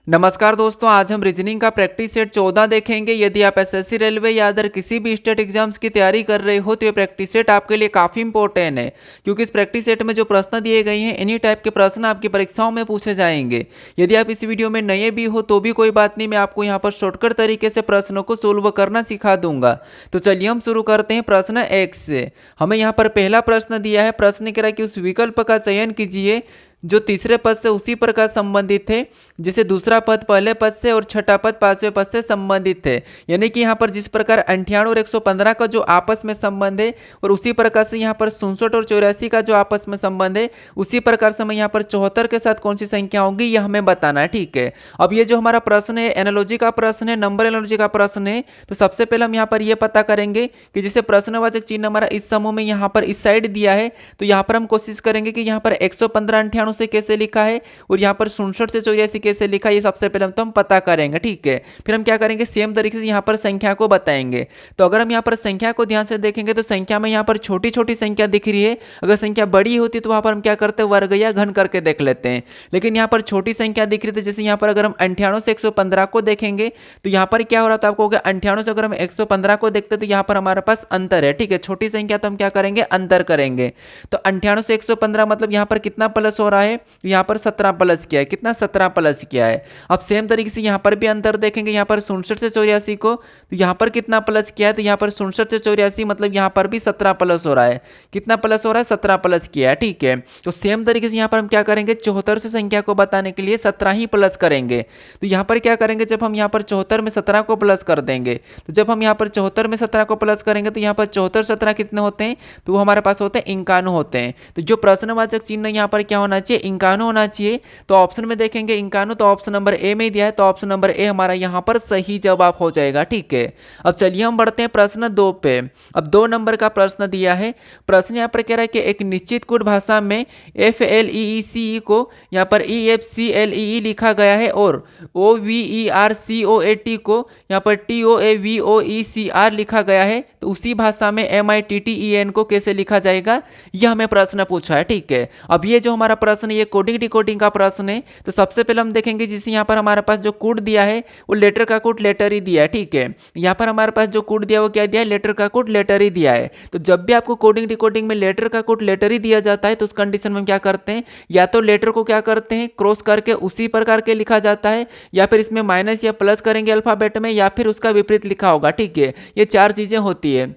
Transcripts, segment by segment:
नमस्कार दोस्तों, आज हम रीजनिंग का प्रैक्टिस सेट 14 देखेंगे। यदि आप एसएससी रेलवे या अदर किसी भी स्टेट एग्जाम्स की तैयारी कर रहे हो तो ये प्रैक्टिस सेट आपके लिए काफ़ी इंपॉर्टेंट है, क्योंकि इस प्रैक्टिस सेट में जो प्रश्न दिए गए हैं इन्हीं टाइप के प्रश्न आपकी परीक्षाओं में पूछे जाएंगे। यदि आप इस वीडियो में नए भी हो तो भी कोई बात नहीं, मैं आपको यहाँ पर शॉर्टकट तरीके से प्रश्नों को सोल्व करना सिखा दूंगा। तो चलिए हम शुरू करते हैं प्रश्न 1 से। हमें यहाँ पर पहला प्रश्न दिया है। प्रश्न कह रहा है कि उस विकल्प का चयन कीजिए जो तीसरे पद से उसी प्रकार संबंधित थे जिसे दूसरा पद पहले पद से और छठा पद पांचवें पद से संबंधित है। यानी कि यहाँ पर जिस प्रकार 98 और 115 का जो आपस में संबंध है और उसी प्रकार से यहाँ पर 67 और 84 का जो आपस में संबंध है, उसी प्रकार से हमें यहाँ पर 74 के साथ कौन सी संख्या होगी यह हमें बताना है। ठीक है, अब ये जो हमारा प्रश्न है एनालॉजी का प्रश्न है, नंबर एनालॉजी का प्रश्न है। तो सबसे पहले हम यहाँ पर यह पता करेंगे कि जिसे प्रश्नवाचक चिन्ह हमारा इस समूह में यहाँ पर इस साइड दिया है, तो यहाँ पर हम कोशिश करेंगे कि यहाँ पर 115 98 से कैसे लिखा है और यहाँ पर 67 से 84 कैसे लिखा है, ये सबसे पहले हम पता करेंगे। ठीक है, फिर हम क्या करेंगे, सेम तरीके से यहाँ पर संख्या को बताएंगे। तो अगर हम यहाँ पर संख्या को ध्यान से देखेंगे तो संख्या में यहाँ पर छोटी छोटी संख्या दिख रही है। अगर संख्या बड़ी होती तो वहाँ पर हम क्या करते हैं, वर्ग या घन करके देख लेते हैं। लेकिन यहाँ पर छोटी संख्या दिख रही थी, जैसे यहाँ पर अगर हम 98 से 115 को देखेंगे तो यहाँ पर क्या हो रहा था आपको, 98 से अगर हम 115 को देखते तो यहाँ पर हमारे पास अंतर है। ठीक है, छोटी संख्या तो हम क्या करेंगे, अंतर करेंगे। तो 98 से 115 मतलब यहाँ पर कितना प्लस हो रहा है, यहाँ पर 17 प्लस किया है। कितना, 17 प्लस किया है। अब सेम तरीके से यहाँ पर भी अंतर देखेंगे, यहाँ पर 67 से 84 को, तो यहाँ पर कितना प्लस किया है, तो यहाँ पर 67 से 84 मतलब यहाँ पर भी 17 प्लस हो रहा है। कितना प्लस हो रहा है, 17 प्लस किया है। ठीक है, तो सेम तरीके से यहाँ पर हम क्या करेंगे, 74 से संख्या को बताने के लिए 17 ही प्लस करेंगे। तो यहाँ पर क्या करेंगे, जब हम यहाँ पर 74 में 17 को प्लस कर देंगे, तो जब हम यहाँ पर 74 में 17 को प्लस करेंगे तो यहाँ पर 74 17 कितने होते हैं, तो वो हमारे पास होते हैं 51 होते हैं। तो जो प्रश्नवाचक चिन्ह यहाँ पर क्या होना चाहिए, 51 होना चाहिए। तो ऑप्शन में देखेंगे 51, तो ऑप्शन नंबर ए में दिया है, तो ऑप्शन नंबर ए हमारा यहाँ पर सही जवाब हो जाएगा। ठीक है, अब चलिए हम बढ़ते हैं प्रश्न 2 पे। अब 2 नंबर का प्रश्न दिया है। प्रश्न यहाँ पर कह रहा है कि एक निश्चित कोड भाषा में FLEECE को यहाँ पर EFCLEE लिखा गया है और OVERCOAT को यहाँ पर TOAVOECR लिखा गया है, तो उसी भाषा में MITTEN को कैसे लिखा जाएगा, यह हमें प्रश्न पूछा है। ठीक है, अब ये जो हमारा प्रश्न है ये कोडिंग डिकोडिंग का प्रश्न है। तो सबसे पहले हम देखेंगे जिसे यहाँ पर हमारे पास जो कोड दिया है वो लेटर का कोड लेटर ही दिया है। ठीक है, यहाँ पर हमारे पास जो कोड दिया है वो क्या दिया है, लेटर का कोड लेटर ही दिया है। तो जब भी आपको कोडिंग डिकोडिंग में लेटर का कोड लेटर ही दिया जाता है तो उस कंडीशन में हम क्या करते हैं, या तो लेटर को क्या करते हैं क्रॉस करके उसी प्रकार के लिखा जाता है, या फिर इसमें माइनस या प्लस करेंगे अल्फाबेट में, या फिर उसका विपरीत लिखा होगा। ठीक है, ये 4 चीजें होती है।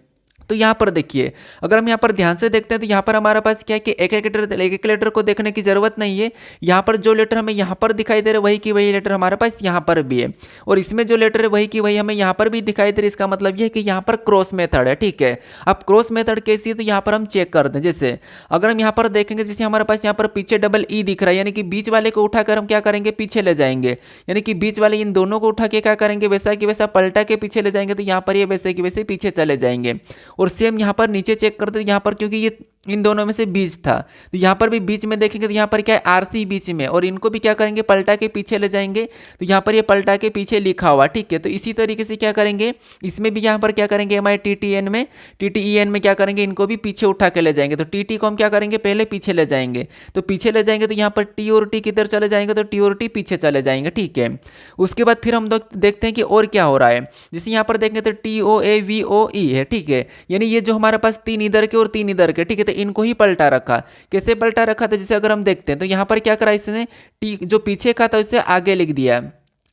तो यहाँ पर देखिए, अगर हम यहाँ पर ध्यान से देखते हैं तो यहाँ पर हमारे पास क्या है कि एक एक लेटर को देखने की जरूरत नहीं है। यहाँ पर जो लेटर हमें यहाँ पर दिखाई दे रहा है वही की वही लेटर हमारे पास यहाँ पर भी है, और इसमें जो लेटर है वही की वही हमें यहाँ पर भी दिखाई दे रही है। इसका मतलब यह है कि यहाँ पर क्रॉस मेथड है। ठीक है, अब क्रॉस मेथड कैसी है तो यहाँ पर हम चेक कर दें। जैसे अगर हम यहाँ पर देखेंगे, जैसे हमारे पास यहाँ पर पीछे डबल ई दिख रहा है, यानी कि बीच वाले को उठाकर हम क्या करेंगे, पीछे ले जाएंगे। यानी कि बीच वाले इन दोनों को उठा के क्या करेंगे, वैसा कि वैसा पलटा के पीछे ले जाएंगे, तो यहाँ पर ये वैसे कि वैसे पीछे चले जाएंगे। और सेम यहाँ पर नीचे चेक करते यहाँ पर, क्योंकि ये इन दोनों में से बीच था तो यहाँ पर भी बीच में देखेंगे तो यहाँ पर क्या है, RC बीच में, और इनको भी क्या करेंगे, पलटा के पीछे ले जाएंगे, तो यहाँ पर ये पलटा के पीछे लिखा हुआ। ठीक है, तो इसी तरीके से क्या करेंगे, इसमें भी यहाँ पर क्या करेंगे, MITTEN में TTEN में क्या करेंगे, इनको भी पीछे उठा के ले जाएंगे। तो TT को हम क्या करेंगे, पहले पीछे ले जाएंगे, तो पीछे ले जाएंगे तो यहाँ पर T और T किधर चले जाएंगे, तो T और T पीछे चले जाएंगे। ठीक है, उसके बाद फिर हम देखते हैं कि और क्या हो रहा है। जैसे यहाँ पर देखेंगे तो TOAVOE है। ठीक है, यानी ये जो हमारे पास 3 इधर के और 3 इधर के, ठीक है, तो इनको ही पलटा रखा। कैसे पलटा रखा था, जैसे अगर हम देखते हैं तो यहाँ पर क्या करा इसने, टी जो पीछे का था उससे आगे लिख दिया।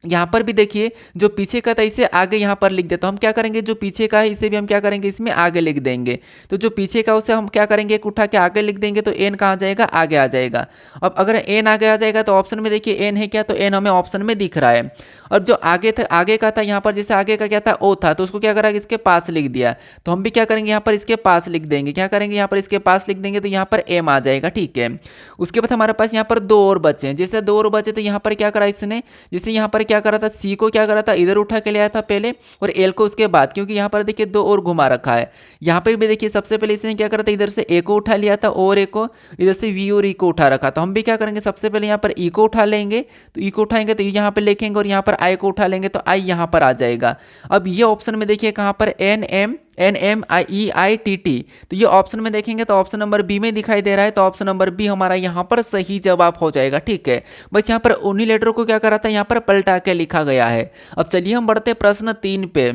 यहाँ पर भी देखिए जो पीछे का था इसे आगे यहाँ पर लिख दे, तो हम क्या करेंगे, जो पीछे का है इसे भी हम क्या करेंगे, इसमें आगे लिख देंगे। तो जो पीछे का उसे हम क्या करेंगे, एक उठा के आगे लिख देंगे, तो एन कहाँ जाएगा, आगे आ जाएगा। अब अगर एन आगे आ जाएगा तो ऑप्शन में देखिए एन है क्या, तो एन हमें ऑप्शन में दिख रहा है। और जो आगे था, आगे का था यहाँ पर, जैसे आगे का क्या था, ओ था, तो उसको क्या करा, इसके पास लिख दिया। तो हम भी क्या करेंगे, यहाँ पर इसके पास लिख देंगे। क्या करेंगे, यहाँ पर इसके पास लिख देंगे, तो यहाँ पर एम आ जाएगा। ठीक है, उसके बाद हमारे पास यहाँ पर 2 और बचे हैं। जैसे 2 और बचे तो यहाँ पर क्या करा इसने, जैसे यहाँ पर क्या करा था, सी को क्या करा था, इधर उठा के ले आया था पहले, और एल को उसके बाद, क्योंकि यहाँ पर देखिए 2 और घुमा रखा है। यहाँ पर भी देखिए सबसे पहले इसने क्या करा था, इधर से ए को उठा लिया था और ए को, इधर से वी और ई को उठा रखा। तो हम भी क्या करेंगे, सबसे पहले यहाँ पर ई को उठा लेंगे, तो ई को उठाएंगे तो यहाँ पर लिखेंगे, और यहाँ पर आई को उठा लेंगे तो आई यहाँ पर आ जाएगा। अब ये ऑप्शन में देखिए कहाँ पर एन एम NMEITT। तो ये ऑप्शन में देखेंगे तो ऑप्शन नंबर बी में दिखाई दे रहा है, तो ऑप्शन नंबर बी हमारा यहाँ पर सही जवाब हो जाएगा। ठीक है, बस यहाँ पर उन्हीं लेटरों को क्या करा था, यहाँ पर पलटा के लिखा गया है। अब चलिए हम बढ़ते हैं प्रश्न 3 पे।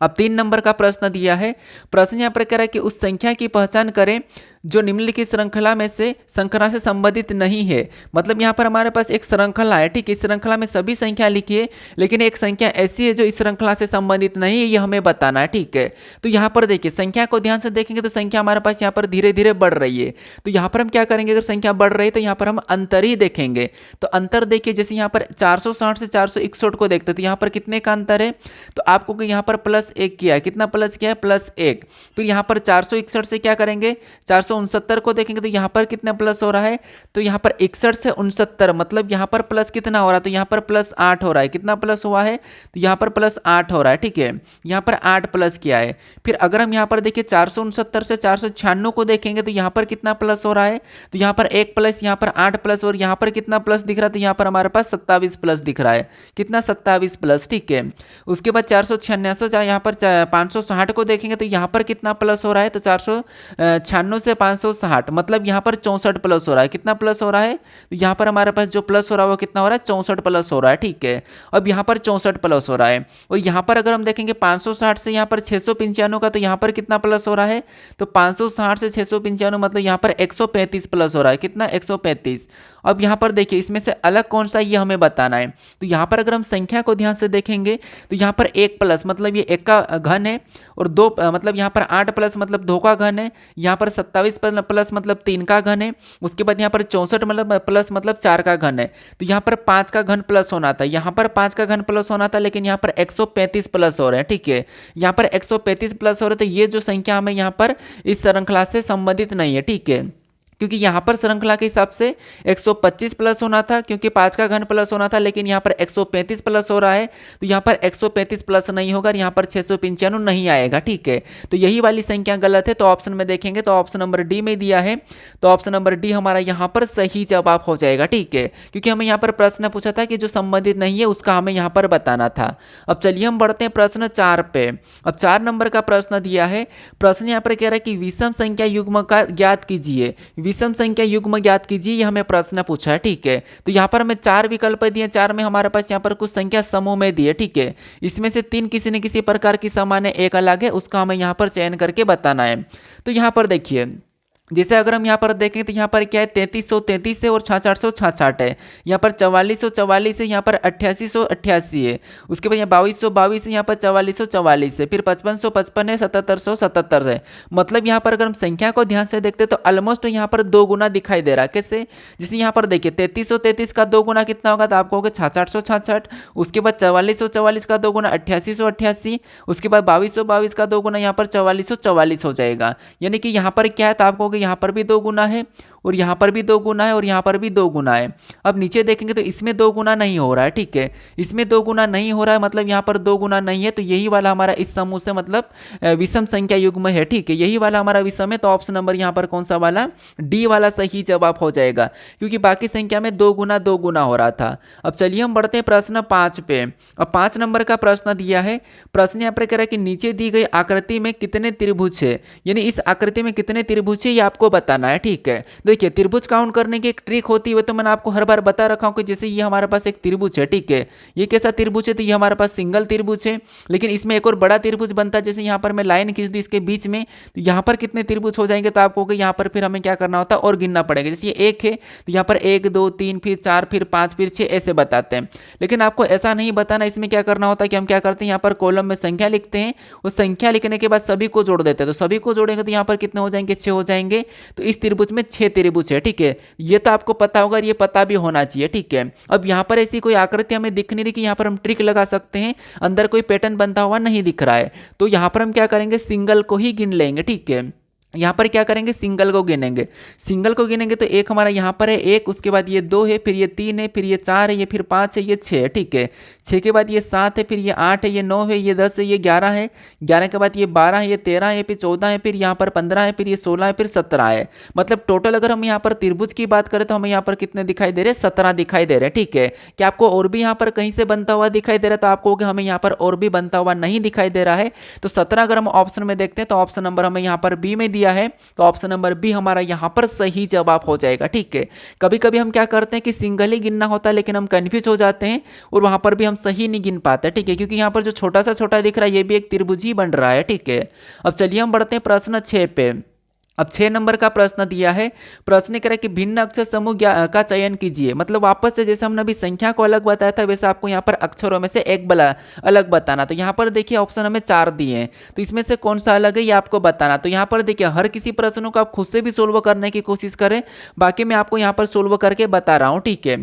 अब 3 नंबर का प्रश्न दिया है। प्रश्न यहाँ पर कह रहा है कि उस संख्या की पहचान करें जो निम्नलिखित श्रृंखला में से संख्या से संबंधित नहीं है। मतलब यहाँ पर हमारे पास एक श्रृंखला है, ठीक है, इस श्रृंखला में सभी संख्या लिखी है, लेकिन एक संख्या ऐसी है जो इस श्रृंखला से संबंधित नहीं है, ये हमें बताना है। ठीक है, तो यहाँ पर देखिए संख्या को ध्यान से देखेंगे तो संख्या हमारे पास यहाँ पर धीरे धीरे बढ़ रही है। तो यहाँ पर हम क्या करेंगे, अगर संख्या बढ़ रही है तो यहाँ पर हम अंतर ही देखेंगे। तो अंतर देखिए, जैसे यहाँ पर 460 से 461 को देखते तो यहाँ पर कितने का अंतर है, तो आपको यहाँ पर +1 किया है। कितना प्लस किया है, +1। फिर यहाँ पर 461 से क्या करेंगे, 469 को देखेंगे तो यहाँ पर कितना प्लस हो रहा है, तो यहाँ पर 61 से 69, मतलब यहाँ पर प्लस कितना हो रहा है, तो यहाँ पर +8 हो रहा है। कितना प्लस हुआ है, तो यहाँ पर +8 हो रहा है। ठीक है, यहाँ पर 8 प्लस किया है। फिर अगर हम यहाँ पर देखिए 469 से 496 को देखेंगे तो यहाँ पर कितना प्लस हो रहा है, तो यहाँ पर 1 प्लस, यहाँ पर 8 प्लस, और यहाँ पर कितना प्लस दिख रहा है, तो यहाँ पर हमारे पास 27 प्लस दिख रहा है। कितना, 27 प्लस। ठीक है, उसके बाद 496 यहाँ पर 560 को देखेंगे तो यहाँ पर कितना प्लस हो रहा है, तो 496 से 560, मतलब यहाँ पर 64 प्लस हो रहा है। कितना प्लस हो रहा है, तो यहाँ पर हमारे पास जो प्लस हो रहा है वो कितना हो रहा है, 64 प्लस हो रहा है। ठीक है, अब यहाँ पर 64 प्लस हो रहा है। और यहाँ पर अगर हम देखेंगे 560 से यहाँ पर 695 का, तो यहाँ पर कितना प्लस हो रहा है, तो 560 से 695 मतलब यहाँ पर 135 प्लस हो रहा है। कितना, 135। अब यहाँ पर देखिए इसमें से अलग कौन सा ये हमें बताना है। तो यहाँ पर अगर हम संख्या को ध्यान से देखेंगे तो यहाँ पर 1 प्लस मतलब ये 1 का घन है, और 2 मतलब यहाँ पर 8 प्लस मतलब 2 का घन है, यहाँ पर 27 प्लस मतलब 3 का घन है, उसके बाद यहाँ पर 64 मतलब प्लस मतलब 4 का घन है। तो यहाँ पर 5 का घन प्लस होना था, यहाँ पर 5 का घन प्लस होना था, लेकिन यहाँ पर 135 प्लस हो रहे हैं। ठीक है, यहाँ पर 135 प्लस हो रहे, तो ये जो संख्या हमें यहाँ पर इस श्रृंखला से संबंधित नहीं है। ठीक है, क्योंकि यहाँ पर श्रृंखला के हिसाब से 125 प्लस होना था, क्योंकि 5 का घन प्लस होना था, लेकिन यहाँ पर 135 प्लस हो रहा है, तो यहाँ पर 135 प्लस नहीं होगा, यहाँ पर 695 नहीं आएगा। ठीक है, तो यही वाली संख्या गलत है। तो ऑप्शन में देखेंगे तो ऑप्शन नंबर डी में दिया है, तो ऑप्शन नंबर डी हमारा यहाँ पर सही जवाब हो जाएगा। ठीक है, क्योंकि हमें यहाँ पर प्रश्न पूछा था कि जो संबंधित नहीं है उसका हमें यहाँ पर बताना था। अब चलिए हम बढ़ते हैं प्रश्न 4 पे। अब 4 नंबर का प्रश्न दिया है। प्रश्न यहाँ पर कह रहा है कि विषम संख्या युग्म का ज्ञात कीजिए, विषम संख्या युग्म ज्ञात कीजिए, ये हमें प्रश्न पूछा है। ठीक है, तो यहाँ पर हमें 4 विकल्प दिए, 4 में हमारे पास यहाँ पर कुछ संख्या समूह में दी है। ठीक है, इसमें से 3 किसी न किसी प्रकार की समान है, एक अलग है, उसका हमें यहाँ पर चयन करके बताना है। तो यहाँ पर देखिए, जैसे अगर हम यहाँ पर देखें तो यहाँ पर क्या है, 3333 है और 6666 है, यहाँ पर 4444 है, यहाँ पर 8888 है, उसके बाद यहाँ 2222 है, यहाँ पर 4444 है, फिर 5555 है, 7777 है। मतलब यहाँ पर अगर हम संख्या को ध्यान से देखते तो ऑलमोस्ट यहाँ पर 2 गुना दिखाई दे रहा है। कैसे, जैसे यहाँ पर देखिए 3333 का 2 गुना कितना होगा, तो आपको होगा 6666, उसके बाद 4444 का 2 गुना 8888, उसके बाद 2222 का 2 गुना यहाँ पर 4444 हो जाएगा। यानी कि यहाँ पर क्या है, तो आपको यहाँ पर भी 2 गुना है, और यहाँ पर भी 2 गुना है, और यहाँ पर भी 2 गुना है। अब नीचे देखेंगे तो इसमें 2 गुना नहीं हो रहा है। ठीक है, इसमें 2 गुना नहीं हो रहा है, मतलब यहाँ पर 2 गुना नहीं है, तो यही वाला हमारा इस समूह से मतलब विषम संख्या युग्म है। ठीक है, यही वाला हमारा विषम है, तो ऑप्शन नंबर यहाँ पर कौन सा वाला, डी वाला सही जवाब हो जाएगा, क्योंकि बाकी संख्या में 2 गुना हो रहा था। अब चलिए हम बढ़ते हैं प्रश्न 5 पे। अब 5 नंबर का प्रश्न दिया है। प्रश्न यहाँ पर कह रहा है कि नीचे दी गई आकृति में कितने त्रिभुज है, यानी इस आकृति में कितने त्रिभुज है ये आपको बताना है। ठीक है, देखिए त्रिभुज काउंट करने की एक ट्रिक होती है, तो मैंने आपको हर बार बता रखा हूँ कि जैसे ये हमारे पास एक त्रिभुज है। ठीक है, ये कैसा त्रिभुज है, तो ये हमारे पास सिंगल त्रिभुज है, लेकिन इसमें एक और बड़ा त्रिभुज बनता है। जैसे यहाँ पर मैं लाइन खींच दूँ इसके बीच में, तो यहाँ पर कितने त्रिभुज हो जाएंगे, तो आपको यहाँ पर फिर हमें क्या करना होता है, और गिनना पड़ेगा। जैसे ये 1 है तो यहाँ पर 1 2 3 फिर 4 फिर 5 फिर 6 ऐसे बताते हैं, लेकिन आपको ऐसा नहीं बताना। इसमें क्या करना होता है कि हम क्या करते हैं, यहाँ पर कॉलम में संख्या लिखते हैं, उस संख्या लिखने के बाद सभी को जोड़ देते हैं, तो सभी को जोड़ेंगे तो यहाँ पर कितने हो जाएंगे, 6 हो जाएंगे। तो इस त्रिभुज में 6 त्रिभुज है। ठीक है, ये तो आपको पता होगा, ये पता भी होना चाहिए। ठीक है, अब यहाँ पर ऐसी कोई आकृति हमें दिख नहीं रही कि यहाँ पर हम ट्रिक लगा सकते हैं, अंदर कोई पैटर्न बनता हुआ नहीं दिख रहा है, तो यहाँ पर हम क्या करेंगे, सिंगल को ही गिन लेंगे। ठीक है, यहाँ पर क्या करेंगे, सिंगल को गिनेंगे। सिंगल को गिनेंगे तो एक हमारा यहाँ पर है एक, उसके बाद ये 2 है, फिर ये 3 है, फिर ये 4 है, ये फिर 5 है, ये 6 है। ठीक है, 6 के बाद ये 7 है, फिर ये 8 है, ये 9 है, ये 10 है, ये 11 है, 11 के बाद ये 12 है, ये 13 है, फिर 14 है, फिर यहाँ पर 15 है, फिर ये 16 है, फिर 17 है। मतलब टोटल अगर हम यहाँ पर त्रिभुज की बात करें तो हमें यहाँ पर कितने दिखाई दे रहे हैं, 17 दिखाई दे रहे हैं। ठीक है, क्या आपको और भी यहाँ पर कहीं से बनता हुआ दिखाई दे रहा है? तो आपको हमें यहाँ पर और भी बनता हुआ नहीं दिखाई दे रहा है। तो 17 अगर हम ऑप्शन में देखते हैं तो ऑप्शन नंबर हमें यहाँ पर बी में दिया है, तो ऑप्शन नंबर बी हमारा यहां पर सही जवाब हो जाएगा। ठीक है, कभी कभी हम क्या करते हैं कि सिंगल ही गिनना होता है, लेकिन हम कंफ्यूज हो जाते हैं और वहां पर भी हम सही नहीं गिन पाते। ठीक है, क्योंकि यहां पर जो छोटा सा छोटा दिख रहा है ये भी एक त्रिभुज ही बन रहा है। ठीक है, अब चलिए हम बढ़ते हैं प्रश्न 6 पे। अब 6 नंबर का प्रश्न दिया है, प्रश्न कह रहा है कि भिन्न अक्षर समूह का चयन कीजिए। मतलब वापस से जैसे हमने अभी संख्या को अलग बताया था वैसे आपको यहाँ पर अक्षरों में से एक अलग बताना। तो यहाँ पर देखिए ऑप्शन हमें 4 दिए हैं, तो इसमें से कौन सा अलग है ये आपको बताना। तो यहाँ पर देखिए हर किसी प्रश्नों को आप खुद से भी सोल्व करने की कोशिश करें, बाकी मैं आपको यहाँ पर सोल्व करके बता रहा हूँ। ठीक है,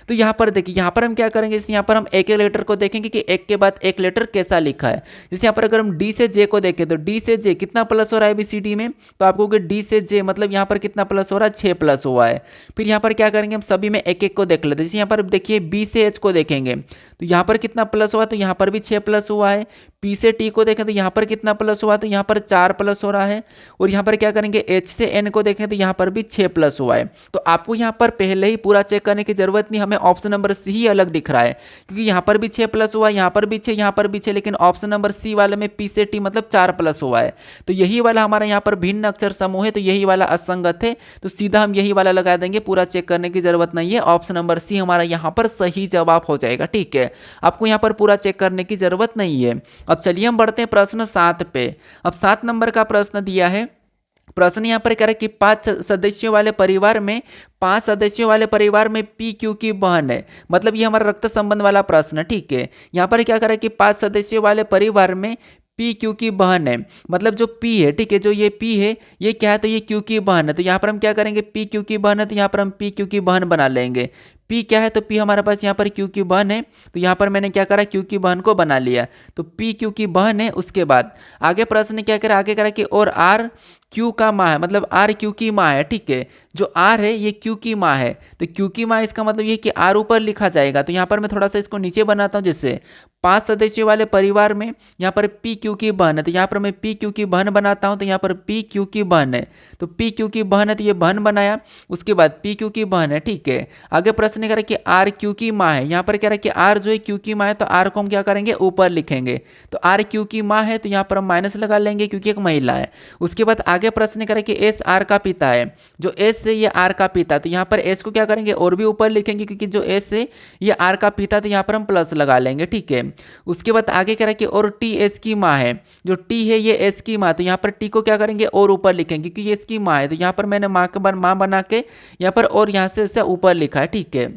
तो यहाँ पर देखिए यहाँ पर हम क्या करेंगे, जैसे यहाँ पर हम एक एक लेटर को देखेंगे कि एक के बाद एक लेटर कैसा लिखा है। जैसे यहाँ पर अगर हम डी से जे को देखें तो डी से जे कितना प्लस हो रहा है ABCD में, तो आपको डी से जे मतलब यहाँ पर कितना प्लस हो रहा है, 6 प्लस हुआ है। फिर यहाँ पर क्या करेंगे, हम सभी में एक एक को देख लेते हैं। जैसे यहाँ पर देखिए बी से एच को देखेंगे तो यहाँ पर कितना प्लस हुआ, तो यहाँ पर भी 6 प्लस हुआ है। पी से टी को देखें तो यहाँ पर कितना प्लस हुआ, तो यहाँ पर 4 प्लस हो रहा है। और यहाँ पर क्या करेंगे, एच से एन को देखें तो यहाँ पर भी 6 प्लस हुआ है। तो आपको यहाँ पर पहले ही पूरा चेक करने की जरूरत नहीं, हमें ऑप्शन नंबर सी ही अलग दिख रहा है, क्योंकि यहाँ पर भी 6 प्लस हुआ है, यहाँ पर भी 6, यहाँ पर भी 6, लेकिन ऑप्शन नंबर सी वाले में पी से टी मतलब 4 प्लस हुआ है। तो यही वाला हमारा यहाँ पर भिन्न अक्षर समूह है, तो यही वाला असंगत है, तो सीधा हम यही वाला लगा देंगे, पूरा चेक करने की जरूरत नहीं है। ऑप्शन नंबर सी हमारा यहाँ पर सही जवाब हो जाएगा। ठीक है, आपको यहाँ पर पूरा चेक करने की जरूरत नहीं है। अब चलिए हम बढ़ते हैं प्रश्न 7 पे। अब 7 नंबर का प्रश्न दिया है, प्रश्न यहाँ पर कह रहा है कि 5 सदस्यों वाले परिवार में 5 सदस्यों वाले परिवार में पी क्यू की बहन है। मतलब ये हमारा रक्त संबंध वाला प्रश्न है। ठीक है, यहाँ पर क्या कह रहा है कि 5 सदस्यों वाले परिवार में पी क्यू की बहन है। मतलब जो पी है, ठीक है, जो ये पी है ये क्या है, तो ये क्यू की बहन है। तो यहाँ पर हम क्या करेंगे, पी क्यू की बहन है तो यहाँ पर हम पी क्यू की बहन बना लेंगे। पी क्या है, तो पी हमारे पास यहाँ पर क्यू की बहन है, तो यहाँ पर मैंने क्या करा, क्यू की बहन को बना लिया। तो पी क्यू की बहन है। उसके बाद आगे प्रश्न क्या करा, आगे करा कि और आर क्यू का माँ है, मतलब आर क्यू की माँ है। ठीक है, जो आर है ये क्यू की माँ है, तो क्यू की माँ इसका मतलब ये कि आर ऊपर लिखा जाएगा। तो यहाँ पर मैं थोड़ा सा इसको नीचे बनाता हूँ, जिससे 5 सदस्यों वाले परिवार में यहाँ पर पी क्यू की बहन है, तो यहाँ पर मैं पी क्यू की बहन बनाता हूँ। तो यहाँ पर पी क्यू की बहन है, तो पी क्यू की बहन है, तो ये बहन बनाया। उसके बाद पी क्यू की बहन है। ठीक है, आगे प्रश्न कह रहा है कि आर क्यू की माँ है। यहाँ पर कह रहा है कि आर जो है क्यू की माँ है, तो आर को हम क्या करेंगे, ऊपर लिखेंगे। तो आर क्यू की माँ है, तो यहाँ पर हम माइनस लगा लेंगे क्योंकि एक महिला है। उसके बाद आगे प्रश्न कह रहा है कि एस आर का पिता है, जो एस है ये आर का पिता, तो यहाँ पर एस को क्या करेंगे, और भी ऊपर लिखेंगे, क्योंकि जो एस है ये आर का पिता, तो यहाँ पर हम प्लस लगा लेंगे। ठीक है, उसके बाद आगे कह रहा है कि और टी एस की माँ है, जो टी है ये एस की माँ, तो यहाँ पर टी को क्या करेंगे, और ऊपर लिखेंगे, क्योंकि ये इसकी माँ है। तो यहाँ पर मैंने माँ बना के यहाँ पर और यहाँ से ऐसे ऊपर लिखा है। ठीक है,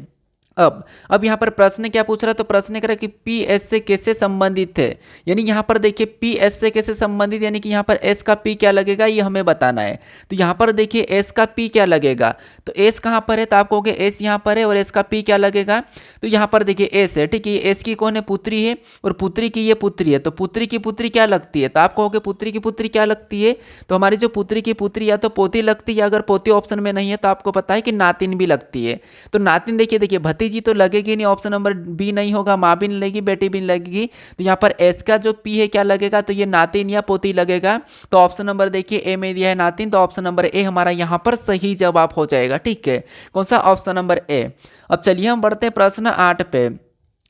अब यहाँ पर प्रश्न क्या पूछ रहा है, तो प्रश्न कह रहा है कि पी एस से कैसे संबंधित है। यानी यहाँ पर देखिए पी एस से कैसे संबंधित, यानी कि यहाँ पर एस का पी क्या लगेगा ये हमें बताना है। तो यहाँ पर देखिए एस का पी क्या लगेगा, तो एस कहाँ पर है, तो आप कहोगे एस यहाँ पर है, और एस का पी क्या लगेगा, तो यहाँ पर देखिए एस है। ठीक है, एस की कौन है, पुत्री है, और पुत्री की ये पुत्री है, तो पुत्री की पुत्री क्या लगती है, तो आप कहोगे पुत्री की पुत्री क्या लगती है, तो हमारी जो पुत्री की पुत्री या तो पोती लगती है, अगर पोती ऑप्शन में नहीं है तो आपको पता है कि नातिन भी लगती है। तो नातिन देखिए भतीजी तो लगेगी नहीं, ऑप्शन नंबर बी नहीं होगा, माँ भी नहीं लगेगी, बेटी भी नहीं लगेगी। तो यहाँ पर एस का जो पी है क्या लगेगा, तो ये नातिन या पोती लगेगा। तो ऑप्शन नंबर देखिए ए में दिया है नातिन, तो ऑप्शन नंबर ए हमारा यहाँ पर सही जवाब हो जाएगा। ठीक है, कौन सा, ऑप्शन नंबर ए। अब चलिए हम बढ़ते हैं प्रश्न 8 पे।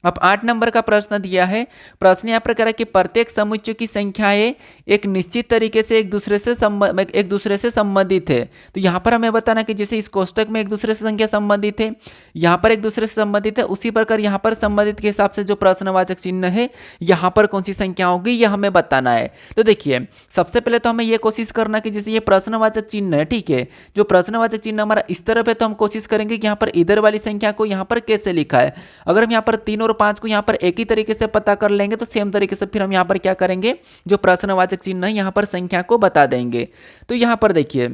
अब 8 नंबर का प्रश्न दिया है, प्रश्न यहाँ पर कह रहा है कि प्रत्येक समुच्चय की संख्याएं एक निश्चित तरीके से एक दूसरे से संबंधित है। तो यहाँ पर हमें बताना कि जैसे इस कोष्टक में एक दूसरे से संख्या संबंधित है, यहाँ पर एक दूसरे से संबंधित है, उसी प्रकार यहाँ पर संबंधित के हिसाब से जो प्रश्नवाचक चिन्ह है यहाँ पर कौन सी संख्या होगी यह हमें बताना है। तो देखिए सबसे पहले तो हमें ये कोशिश करना कि जैसे ये प्रश्नवाचक चिन्ह है, ठीक है, जो प्रश्नवाचक चिन्ह हमारा इस तरफ है तो हम कोशिश करेंगे कि यहाँ पर इधर वाली संख्या को यहाँ पर कैसे लिखा है। अगर हम यहाँ पर 3 और 5 को यहाँ पर एक ही तरीके से पता कर लेंगे तो सेम तरीके से फिर हम यहाँ पर क्या करेंगे, जो प्रश्नवाचक चिन्ह है यहाँ पर संख्या को बता देंगे। तो यहाँ पर देखिए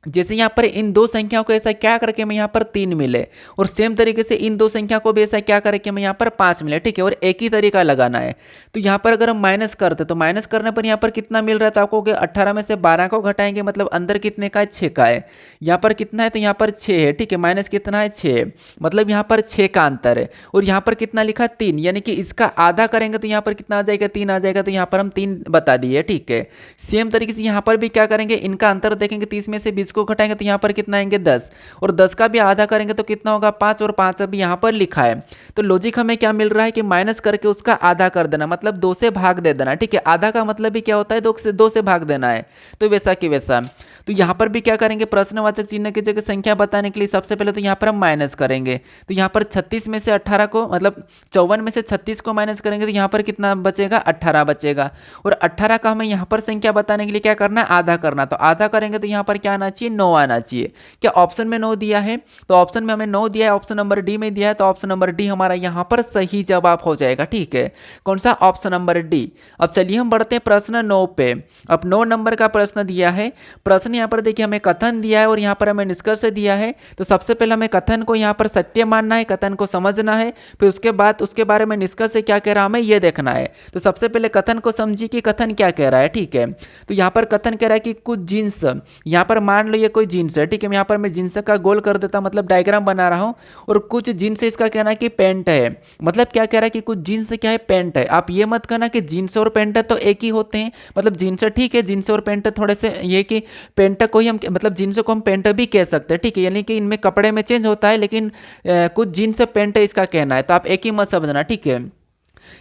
जैसे यहाँ पर इन दो संख्याओं को ऐसा क्या करके मैं यहाँ पर 3 मिले, और सेम तरीके से इन दो संख्या को भी ऐसा क्या करके मैं यहाँ पर 5 मिले, ठीक है। और एक ही तरीका लगाना है। तो यहाँ पर अगर हम माइनस करते तो माइनस करने पर यहाँ पर कितना मिल रहा है, तो आपको 18 में से 12 को घटाएंगे, मतलब अंदर कितने का है, 6 का है। यहाँ पर कितना है, तो यहाँ पर 6 है, ठीक है। माइनस कितना है, 6 है, मतलब यहाँ पर 6 का अंतर है। और यहाँ पर कितना लिखा, 3, यानी कि इसका आधा करेंगे तो यहाँ पर कितना आ जाएगा, 3 आ जाएगा। तो यहाँ पर हम 3 बता दिए, ठीक है। सेम तरीके से यहाँ पर भी क्या करेंगे, इनका अंतर देखेंगे, 30 में से 20 को घटाएंगे तो यहाँ पर कितना आएंगे, 10, और 10 का भी आधा करेंगे तो कितना होगा, 5, और 5 अभी यहाँ पर लिखा है। तो लॉजिक हमें क्या मिल रहा है कि माइनस करके उसका आधा कर देना, मतलब 2 से भाग दे देना, ठीक है। आधा का मतलब भी क्या होता है, 2 से भाग देना है। तो वैसा कि वैसा। तो यहाँ पर भी क्या करेंगे, प्रश्नवाचक चिन्ह की जगह संख्या बताने के लिए सबसे पहले तो यहाँ पर हम माइनस करेंगे। तो यहाँ पर 36 में से 18 को, मतलब 54 में से 36 को माइनस करेंगे तो यहाँ पर कितना बचेगा, 18 बचेगा। और 18 का हमें यहाँ पर संख्या बताने के लिए क्या करना है, आधा करना। तो आधा करेंगे तो यहाँ पर क्या आना चाहिए, 9 आना चाहिए। क्या ऑप्शन में 9 दिया है, तो ऑप्शन में हमें 9 दिया है, ऑप्शन नंबर डी में दिया है, तो ऑप्शन नंबर डी हमारा यहाँ पर सही जवाब हो जाएगा, ठीक है। कौन सा, ऑप्शन नंबर डी। अब चलिए हम बढ़ते हैं प्रश्न 9 पे। अब 9 नंबर का प्रश्न दिया है। प्रश्न यहाँ पर देखिए हमें कथन दिया है और यहाँ पर हमें निष्कर्ष दिया है। तो सबसे पहले हमें कथन को यहाँ पर सत्य मानना है, कथन को समझना है, फिर उसके बाद उसके बारे में निष्कर्ष से क्या कह रहा है हमें ये देखना है। तो सबसे पहले कथन को समझिए कि कथन क्या कह रहा है, ठीक है। तो यहाँ पर कथन कह रहा है कि कुछ जीन्स, यहाँ पर मान लो ये कोई जीन्स है, ठीक है। यहाँ पर मैं जीन्स का गोल कर देता, मतलब डायग्राम बना रहा हूँ, और कुछ जीन्स इसका कहना है कि पैंट है। मतलब क्या कह रहा है कि कुछ जीन्स क्या है, पैंट है। आप ये मत कहना कि जीन्स और पैंट तो एक ही होते हैं, मतलब जीन्स ठीक है, जीन्स और पैंट थोड़े से ये कि पैंट को ही हम, मतलब जीन्स को हम पैंट भी कह सकते हैं, ठीक है। यानी कि इनमें कपड़े में चेंज होता है, लेकिन कुछ जीन्स पैंट इसका कहना है। तो आप एक ही मत समझना, ठीक है।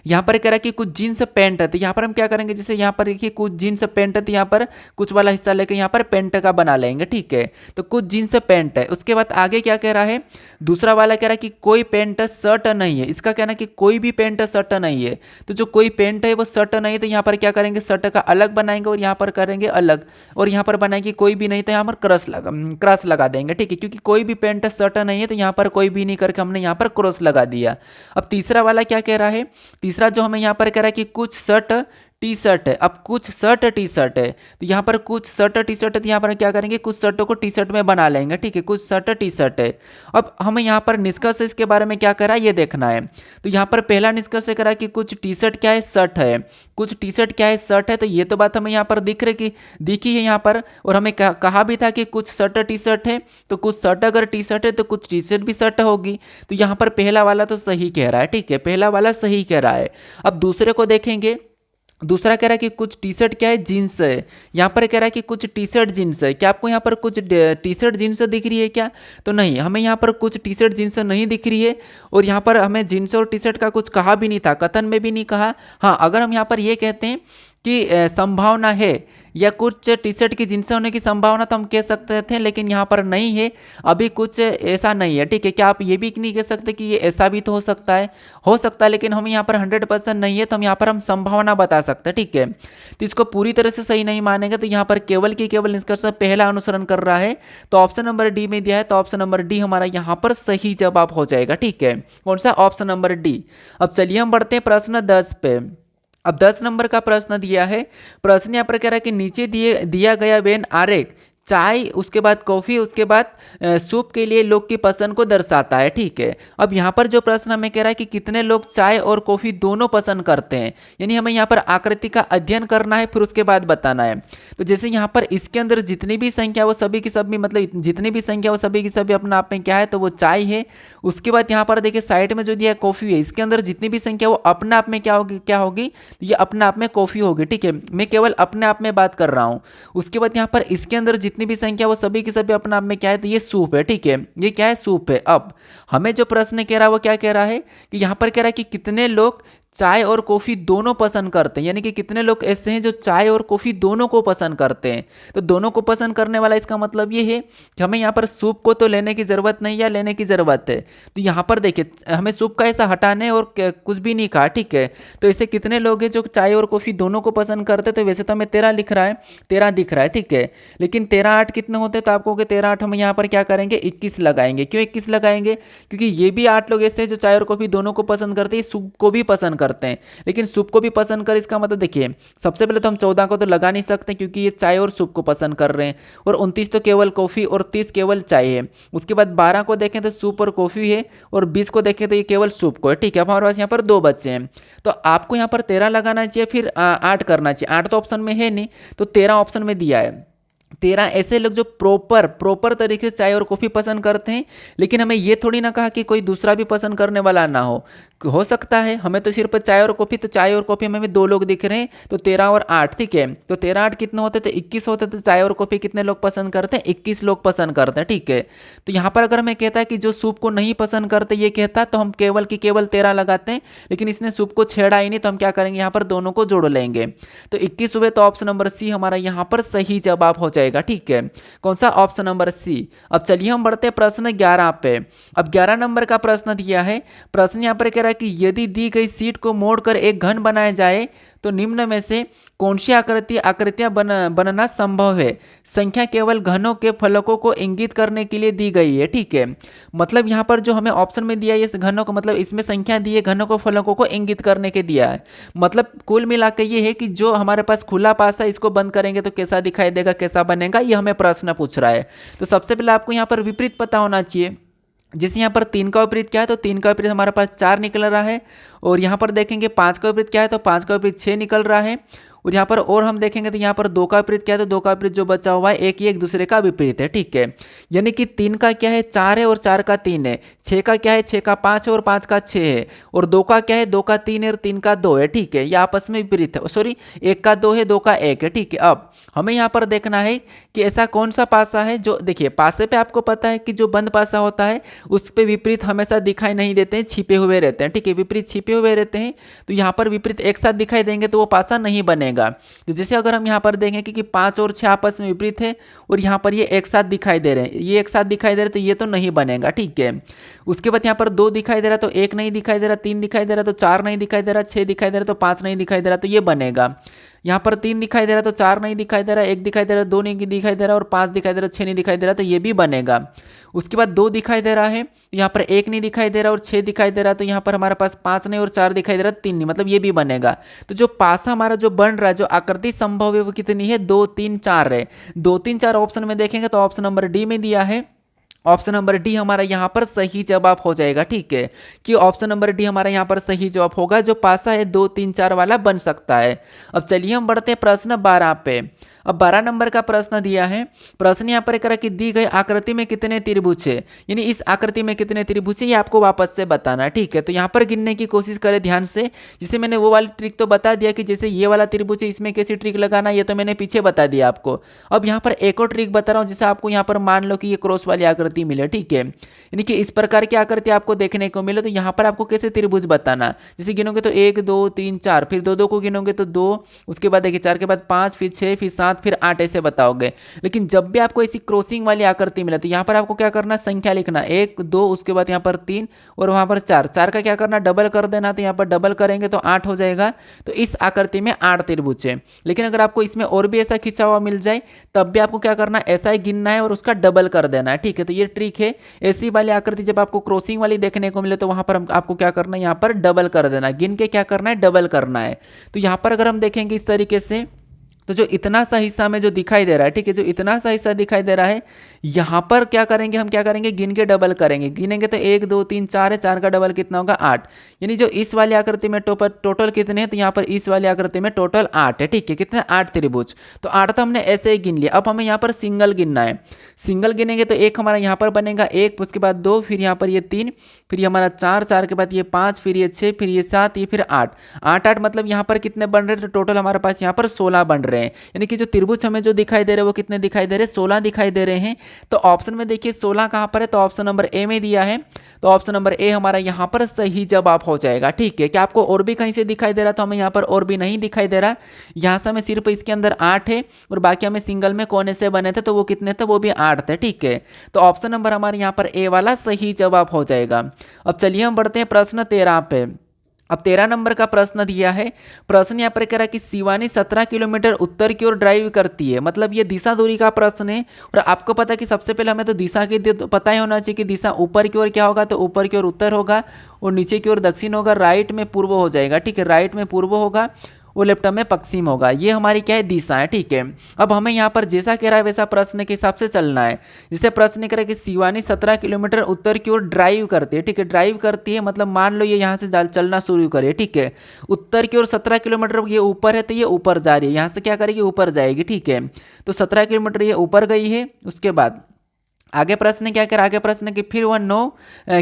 यहाँ पर कह रहा है कि कुछ जीन्स पैंट है, तो यहाँ पर हम क्या करेंगे, जैसे यहाँ पर देखिए कुछ जीन्स पैंट है, तो यहाँ पर कुछ वाला हिस्सा लेकर यहाँ पर पैंट का बना लेंगे, ठीक है। तो कुछ जीन्स पैंट है। उसके बाद आगे क्या कह रहा है, दूसरा वाला कह रहा है कि कोई पैंट शर्ट नहीं है। इसका कहना है कि कोई भी पैंट शर्ट नहीं है। तो जो कोई पैंट है वो शर्ट नहीं है, तो यहाँ पर क्या करेंगे, शर्ट का अलग बनाएंगे और यहाँ पर करेंगे अलग, और यहाँ पर बनाएंगे कोई भी नहीं, तो यहाँ पर क्रॉस लगा देंगे, ठीक है। क्योंकि कोई भी पैंट शर्ट नहीं है, तो यहाँ पर कोई भी नहीं करके हमने यहाँ पर क्रॉस लगा दिया। अब तीसरा वाला क्या कह रहा है, तीसरा जो हमें यहाँ पर कह रहा है कि कुछ शर्ट टी शर्ट है। अब कुछ शर्ट टी शर्ट है, तो यहाँ पर कुछ शर्ट टी शर्ट है, तो यहाँ पर क्या करेंगे, कुछ शर्टों को टी शर्ट में बना लेंगे, ठीक है। कुछ शर्ट टी शर्ट है। अब हमें यहाँ पर निष्कर्ष इसके बारे में क्या करा है ये देखना है। तो यहाँ पर पहला निष्कर्ष करा कि कुछ टी शर्ट क्या है, शर्ट है। कुछ टी शर्ट क्या है, शर्ट है। तो ये तो बात हमें यहाँ पर दिखी है यहाँ पर, और हमें कहा भी था कि कुछ शर्ट टी शर्ट है। तो कुछ शर्ट अगर टी शर्ट है तो कुछ टी शर्ट भी शर्ट होगी। तो यहाँ पर पहला वाला तो सही कह रहा है, ठीक है। पहला वाला सही कह रहा है। अब दूसरे को देखेंगे। दूसरा कह रहा है कि कुछ टी शर्ट क्या है, जीन्स है। यहाँ पर कह रहा है कि कुछ टी शर्ट जीन्स है। क्या आपको यहाँ पर कुछ टी शर्ट जीन्स दिख रही है क्या, तो नहीं, हमें यहाँ पर कुछ टी शर्ट जीन्स नहीं दिख रही है। और यहाँ पर हमें जीन्स और टी शर्ट का कुछ कहा भी नहीं था, कथन में भी नहीं कहा। हाँ, अगर हम यहाँ पर ये कहते हैं कि संभावना है या कुछ टी शर्ट की जीन्स होने की संभावना, तो हम कह सकते थे, लेकिन यहाँ पर नहीं है, अभी कुछ ऐसा नहीं है, ठीक है। क्या आप ये भी नहीं कह सकते कि ये ऐसा भी तो हो सकता है, लेकिन हम यहाँ पर 100% नहीं है, तो हम यहाँ पर हम संभावना बता सकते हैं, ठीक है। तो इसको पूरी तरह से सही नहीं मानेंगे, तो यहाँ पर केवल निष्कर्ष पहला अनुसरण कर रहा है। तो ऑप्शन नंबर डी में दिया है, तो ऑप्शन नंबर डी हमारा यहाँ पर सही जवाब हो जाएगा, ठीक है। कौन सा, ऑप्शन नंबर डी। अब चलिए हम बढ़ते हैं प्रश्न 10 पे। अब 10 नंबर का प्रश्न दिया है। प्रश्न यहाँ पर कह रहा है कि नीचे दिया गया वेन आरेख चाय, उसके बाद कॉफ़ी, उसके बाद सूप के लिए लोग की पसंद को दर्शाता है, ठीक है। अब यहाँ पर जो प्रश्न हमें कह रहा है कि कितने लोग चाय और कॉफ़ी दोनों पसंद करते हैं, यानी हमें यहाँ पर आकृति का अध्ययन करना है, फिर उसके बाद बताना है। तो जैसे यहाँ पर इसके अंदर जितनी भी संख्या वो सभी की सभी, मतलब जितनी भी संख्या वो सभी की सभी अपने आप में क्या है, तो वो चाय है। उसके बाद यहाँ पर देखिए साइड में जो दिया है कॉफ़ी है, इसके अंदर जितनी भी संख्या वो अपने आप में क्या होगी, ये अपने आप में कॉफ़ी होगी, ठीक है। मैं केवल अपने आप में बात कर रहा हूँ। उसके बाद यहाँ पर इसके अंदर जितनी भी संख्या वो सभी की सभी अपने आप में क्या है, तो ये सूप है, ठीक है। ये क्या है, सूप है। अब हमें जो प्रश्न कह रहा है वो क्या कह रहा है कि यहाँ पर कह रहा है कि कितने लोग चाय और कॉफ़ी दोनों पसंद करते हैं, यानी कि कितने लोग ऐसे हैं जो चाय और कॉफ़ी दोनों को पसंद करते हैं। तो दोनों को पसंद करने वाला, इसका मतलब ये है कि हमें यहाँ पर सूप को तो लेने की ज़रूरत नहीं या लेने की ज़रूरत है। तो यहाँ पर देखिए हमें सूप का ऐसा हटाने और कुछ भी नहीं कहा, ठीक है। तो ऐसे कितने लोग हैं जो चाय और कॉफ़ी दोनों को पसंद करते हैं, तो वैसे तो हमें 13 लिख रहा है, 13 दिख रहा है, ठीक है। लेकिन 13 8 कितने होते हैं, तो आपको 13 8 हम यहाँ पर क्या करेंगे, 21 लगाएंगे। क्यों 21 लगाएंगे, क्योंकि ये भी 8 लोग ऐसे हैं जो चाय और कॉफ़ी दोनों को पसंद करते हैं, सूप को भी पसंद करते हैं, लेकिन सूप को भी पसंद कर इसका मतलब देखिए सबसे पहले तो हम 14 को तो लगा नहीं सकते क्योंकि ये चाय और सूप को पसंद कर रहे हैं, और 29 तो केवल कॉफ़ी और 30 केवल चाय है। उसके बाद 12 को देखें तो सूप और कॉफ़ी है, और 20 को देखें तो ये केवल सूप को है। ठीक है, अब हमारे पास यहाँ पर 2 बच्चे हैं, तो आपको यहाँ पर 13 लगाना चाहिए, फिर 8 करना चाहिए। 8 तो ऑप्शन में है नहीं, तो 13 ऑप्शन में दिया है। 13 ऐसे लोग जो प्रॉपर तरीके से चाय और कॉफ़ी पसंद करते हैं, लेकिन हमें ये थोड़ी ना कहा कि कोई दूसरा भी पसंद करने वाला ना हो सकता है हमें तो सिर्फ चाय और कॉफ़ी, तो चाय और कॉफ़ी में भी 2 लोग दिख रहे हैं, तो 13 और 8। ठीक है, तो 13 8 कितने होते, तो 21 होते, तो चाय और कॉफ़ी कितने लोग पसंद करते हैं, 21 लोग पसंद करते हैं। ठीक है, तो यहाँ पर अगर हमें कहता है कि जो सूप को नहीं पसंद करते ये कहता, तो हम केवल 13 लगाते हैं, लेकिन इसने सूप को छेड़ा ही नहीं, तो हम क्या करेंगे, यहाँ पर दोनों को जोड़ लेंगे, तो 21 हुए, तो ऑप्शन नंबर सी हमारा यहाँ पर सही जवाब हो जाएगा। ठीक है, कौन सा, ऑप्शन नंबर सी। अब चलिए हम बढ़ते हैं प्रश्न 11 पे। अब 11 नंबर का प्रश्न दिया है। प्रश्न यहाँ पर कह रहा है कि यदि दी गई शीट को मोड़कर एक घन बनाया जाए तो निम्न में से कौन सी आकृतियां बनना संभव है। संख्या केवल घनों के फलकों को इंगित करने के लिए दी गई है। ठीक है, मतलब यहाँ पर जो हमें ऑप्शन में दिया है इस घनों को, मतलब इसमें संख्या दी है, घनों को फलकों को इंगित करने के दिया है। मतलब कुल मिलाकर ये है कि जो हमारे पास खुला पासा है इसको बंद करेंगे तो कैसा दिखाई देगा, कैसा बनेगा, ये हमें प्रश्न पूछ रहा है। तो सबसे पहले आपको यहाँ पर विपरीत पता होना चाहिए। जैसे यहाँ पर 3 का विपरीत क्या है, तो 3 का विपरीत हमारे पास 4 निकल रहा है, और यहाँ पर देखेंगे 5 का विपरीत क्या है, तो 5 का विपरीत 6 निकल रहा है, और यहाँ पर और हम देखेंगे तो यहाँ पर 2 का विपरीत क्या है, तो 2 का विपरीत जो बचा हुआ है एक दूसरे का विपरीत है। ठीक है, यानी कि 3 का क्या है, 4 है, और 4 का 3 है। 6 का क्या है, 6 का 5 है, और 5 का 6 है, और 2 का क्या है, 2 का 3 है, और 3 का 2 है। ठीक है, ये आपस में विपरीत है, सॉरी 1 का 2 है, 2 का 1 है। ठीक है, अब हमें यहाँ पर देखना है कि ऐसा कौन सा पासा है जो, देखिए पासे पे आपको पता है कि जो बंद पासा होता है उस पर विपरीत हमेशा दिखाई नहीं देते हैं, छिपे हुए रहते हैं। ठीक है, विपरीत छिपे हुए रहते हैं, तो यहाँ पर विपरीत एक साथ दिखाई देंगे तो वो पासा नहीं बनेगा। तो जैसे अगर हम यहाँ पर देखें कि 5 और 6 आपस में विपरीत है, और यहाँ पर ये एक साथ दिखाई दे रहे हैं, ये एक साथ दिखाई दे रहे हैं, तो ये तो नहीं बनेगा। ठीक है, उसके बाद यहाँ पर 2 दिखाई दे रहा है तो 1 नहीं दिखाई दे रहा, 3 दिखाई दे रहा तो 4 नहीं दिखाई दे रहा, 6 दिखाई दे रहा तो 5 नहीं दिखाई दे रहा, तो ये बनेगा। यहाँ पर 3 दिखाई दे रहा तो 4 नहीं दिखाई दे रहा, 1 दिखाई दे रहा, 2 नहीं दिखाई दे रहा, और 5 दिखाई दे रहा, 6 नहीं दिखाई दे रहा, तो ये भी बनेगा। उसके बाद 2 दिखाई दे रहा है, यहाँ पर 1 नहीं दिखाई दे रहा, और 6 दिखाई दे रहा, तो यहाँ पर हमारे पास 5 नहीं और 4 दिखाई दे रहा, 3 नहीं, मतलब ये भी बनेगा। तो जो पासा हमारा जो बन रहा है, जो आकृति संभव है वो कितनी है, 2 3 4 है। 2 3 4 ऑप्शन में देखेंगे तो ऑप्शन नंबर डी में दिया है। ऑप्शन नंबर डी हमारा यहाँ पर सही जवाब हो जाएगा। ठीक है, कि ऑप्शन नंबर डी हमारा यहाँ पर सही जवाब होगा, जो पासा है 2 3 4 वाला बन सकता है। अब चलिए हम बढ़ते हैं प्रश्न 12 पे। अब 12 नंबर का प्रश्न दिया है। प्रश्न यहाँ पर करा कि दी गई आकृति में कितने त्रिभुज है, यानी इस आकृति में कितने त्रिभुज है, ये आपको वापस से बताना है। ठीक है, तो यहाँ पर गिनने की कोशिश करें ध्यान से। जैसे मैंने वो वाली ट्रिक तो बता दिया कि जैसे ये वाला त्रिभुज है इसमें कैसी ट्रिक लगाना, ये तो मैंने पीछे बता दिया आपको। अब यहाँ पर एक और ट्रिक बता रहा हूँ, जैसे आपको यहाँ पर मान लो कि ये क्रॉस वाली आकृति मिले। ठीक है, यानी कि इस प्रकार की आकृति आपको देखने को मिले, तो यहाँ पर आपको कैसे त्रिभुज बताना। जैसे गिनोगे तो 1 2 3 4, फिर 2 2 को गिनोगे तो 2, उसके बाद देखिए 4 के बाद 5, फिर 6, फिर 7, फिर 8, ऐसे बताओगे। लेकिन जब भी आपको ऐसी क्रॉसिंग वाली आकृति मिले तो यहाँ पर आपको क्या करना, संख्या लिखना 1 2, उसके बाद यहाँ पर 3, और वहाँ पर 4 4 का क्या करना, डबल कर देना, तो यहाँ पर डबल करेंगे तो 8 हो जाएगा। तो इस आकृति में 8 त्रिभुज है। लेकिन अगर आपको इसमें और भी ऐसा खिंचा हुआ मिल जाए तब भी आपको क्या करना, ऐसा ही गिनना है और उसका डबल कर देना है। ठीक है, तो ये ट्रिक है। ऐसी वाली आकृति जब आपको क्रॉसिंग वाली देखने को मिले तो वहाँ पर आपको क्या करना है, यहाँ पर डबल कर देना, गिन के क्या करना है, डबल करना है। तो यहाँ पर अगर हम देखेंगे इस तरीके से, तो जो इतना सा हिस्सा में जो दिखाई दे रहा है, ठीक है, जो इतना सा हिस्सा दिखाई दे रहा है, यहाँ पर क्या करेंगे, हम क्या करेंगे, गिन के डबल करेंगे। गिनेंगे तो 1 2 3 4 है, 4 का डबल कितना होगा, 8। यानी जो इस वाली आकृति में टोटल कितने हैं, तो यहाँ पर इस वाली आकृति में टोटल 8 है। ठीक है, कितने, 8 त्रिभुज। तो 8 तो हमने ऐसे ही गिन लिया। अब हमें यहाँ पर सिंगल गिनना है। सिंगल गिनेंगे तो एक हमारा यहाँ पर बनेगा 1, उसके बाद 2, फिर यहाँ पर ये 3, फिर ये हमारा 4, 4 के बाद ये 5, फिर ये 6, फिर ये 7, ये फिर 8 8 8, मतलब यहाँ पर कितने बन रहे हैं, तो टोटल हमारे पास यहाँ पर 16 बन रहे हैं। यानी कि जो त्रिभुज हमें जो दिखाई दे रहे हैं वो कितने दिखाई दे रहे हैं, 16 दिखाई दे रहे हैं। तो ऑप्शन में देखिए 16 कहाँ पर है, तो ऑप्शन नंबर ए में दिया है। तो ऑप्शन नंबर ए हमारा यहाँ पर सही जवाब हो जाएगा। ठीक है, क्या आपको और भी कहीं से दिखाई दे रहा, तो हमें यहाँ पर और भी नहीं दिखाई दे रहा। यहाँ से हमें सिर्फ इसके अंदर 8 है, और बाकी हमें सिंगल में कोने से बने थे तो वो कितने थे, वो भी 8 थे। ठीक है, तो ऑप्शन नंबर हमारे यहाँ पर ए वाला सही जवाब हो जाएगा। अब चलिए हम बढ़ते हैं प्रश्न 13 पे। अब 13 नंबर का प्रश्न दिया है। प्रश्न यहाँ पर कह रहा है कि शिवानी 17 किलोमीटर उत्तर की ओर ड्राइव करती है। मतलब ये दिशा दूरी का प्रश्न है और आपको पता है कि सबसे पहले हमें तो दिशा की तो पता ही होना चाहिए कि दिशा ऊपर की ओर क्या होगा, तो ऊपर की ओर उत्तर होगा और नीचे की ओर दक्षिण होगा, राइट में पूर्व हो जाएगा। ठीक है, राइट में पूर्व होगा और लेफ्ट में पश्चिम होगा। ये हमारी क्या है, दिशा है। ठीक है, अब हमें यहाँ पर जैसा कह रहा है वैसा प्रश्न के हिसाब से चलना है। जैसे प्रश्न कह रहा है कि शिवानी 17 किलोमीटर उत्तर की ओर ड्राइव करती है। ठीक है, ड्राइव करती है मतलब मान लो ये यहाँ से चलना शुरू करे। ठीक है, उत्तर की ओर 17 किलोमीटर ये ऊपर है तो ये ऊपर जा रही है, यहाँ से क्या करेगी, ऊपर जाएगी। ठीक है, तो 17 किलोमीटर ये ऊपर गई है। उसके बाद आगे प्रश्न क्या कर, आगे प्रश्न कि फिर वह 9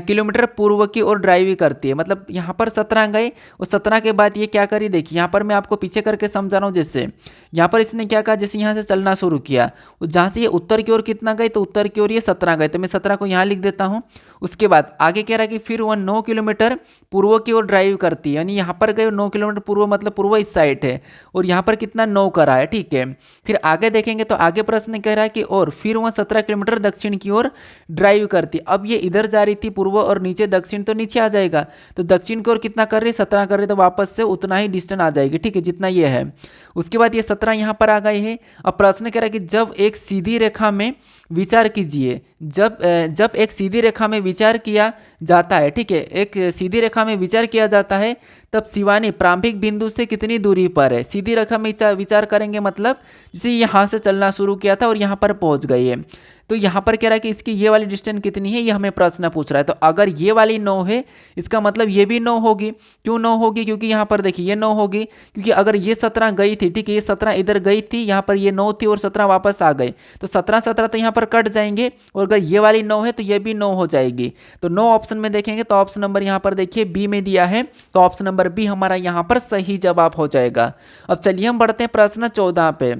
किलोमीटर पूर्व की ओर ड्राइव करती है। मतलब यहाँ पर 17 गए और 17 के बाद ये क्या करी, देखिए यहाँ पर मैं आपको पीछे करके समझा रहा हूँ। जैसे यहाँ पर इसने क्या कहा, जैसे यहाँ से चलना शुरू किया, जहाँ से ये उत्तर की ओर कितना गए, तो उत्तर की ओर ये 17 गए, तो मैं 17 को यहाँ लिख देता हूँ। उसके बाद आगे कह रहा है कि फिर वह 9 किलोमीटर पूर्व की ओर ड्राइव करती है, यानी यहाँ पर गए 9 किलोमीटर पूर्व, मतलब पूर्व इस साइड है और यहाँ पर कितना 9 करा है। ठीक है, फिर आगे देखेंगे तो आगे प्रश्न कह रहा है कि और फिर वह 17 किलोमीटर दक्षिण की ओर ड्राइव करती। अब ये इधर जा रही थी पूर्व और नीचे दक्षिण, तो नीचे आ जाएगा, तो दक्षिण की ओर कितना कर रही है, 17 कर रही है, तो वापस से उतना ही डिस्टेंस आ जाएगी। ठीक है, जितना ये है। उसके बाद ये 17 यहाँ पर आ गई है। अब प्रश्न कह रहा है कि जब एक सीधी रेखा में विचार कीजिए, जब एक सीधी रेखा में विचार किया जाता है। ठीक है, एक सीधी रेखा में विचार किया जाता है तब शिवानी प्रारंभिक बिंदु से कितनी दूरी पर है। सीधी रेखा में विचार करेंगे मतलब जैसे यहाँ से चलना शुरू किया था और यहाँ पर पहुँच गई है, तो यहाँ पर कह रहा है कि इसकी ये वाली डिस्टेंस कितनी है, ये हमें प्रश्न पूछ रहा है। तो अगर ये वाली 9 है, इसका मतलब ये भी 9 होगी। क्यों 9 होगी, क्योंकि यहाँ पर देखिए ये 9 होगी, क्योंकि अगर ये 17 गई थी, ठीक है, ये 17 इधर गई थी, यहाँ पर ये 9 थी और 17 वापस आ गई, तो 17 तो यहाँ पर कट जाएंगे और अगर ये वाली 9 है तो ये भी 9 हो जाएगी। तो 9 ऑप्शन में देखेंगे तो ऑप्शन नंबर यहाँ पर देखिए बी में दिया है, तो ऑप्शन नंबर बी हमारा यहाँ पर सही जवाब हो जाएगा। अब चलिए हम बढ़ते हैं प्रश्न 14 पे।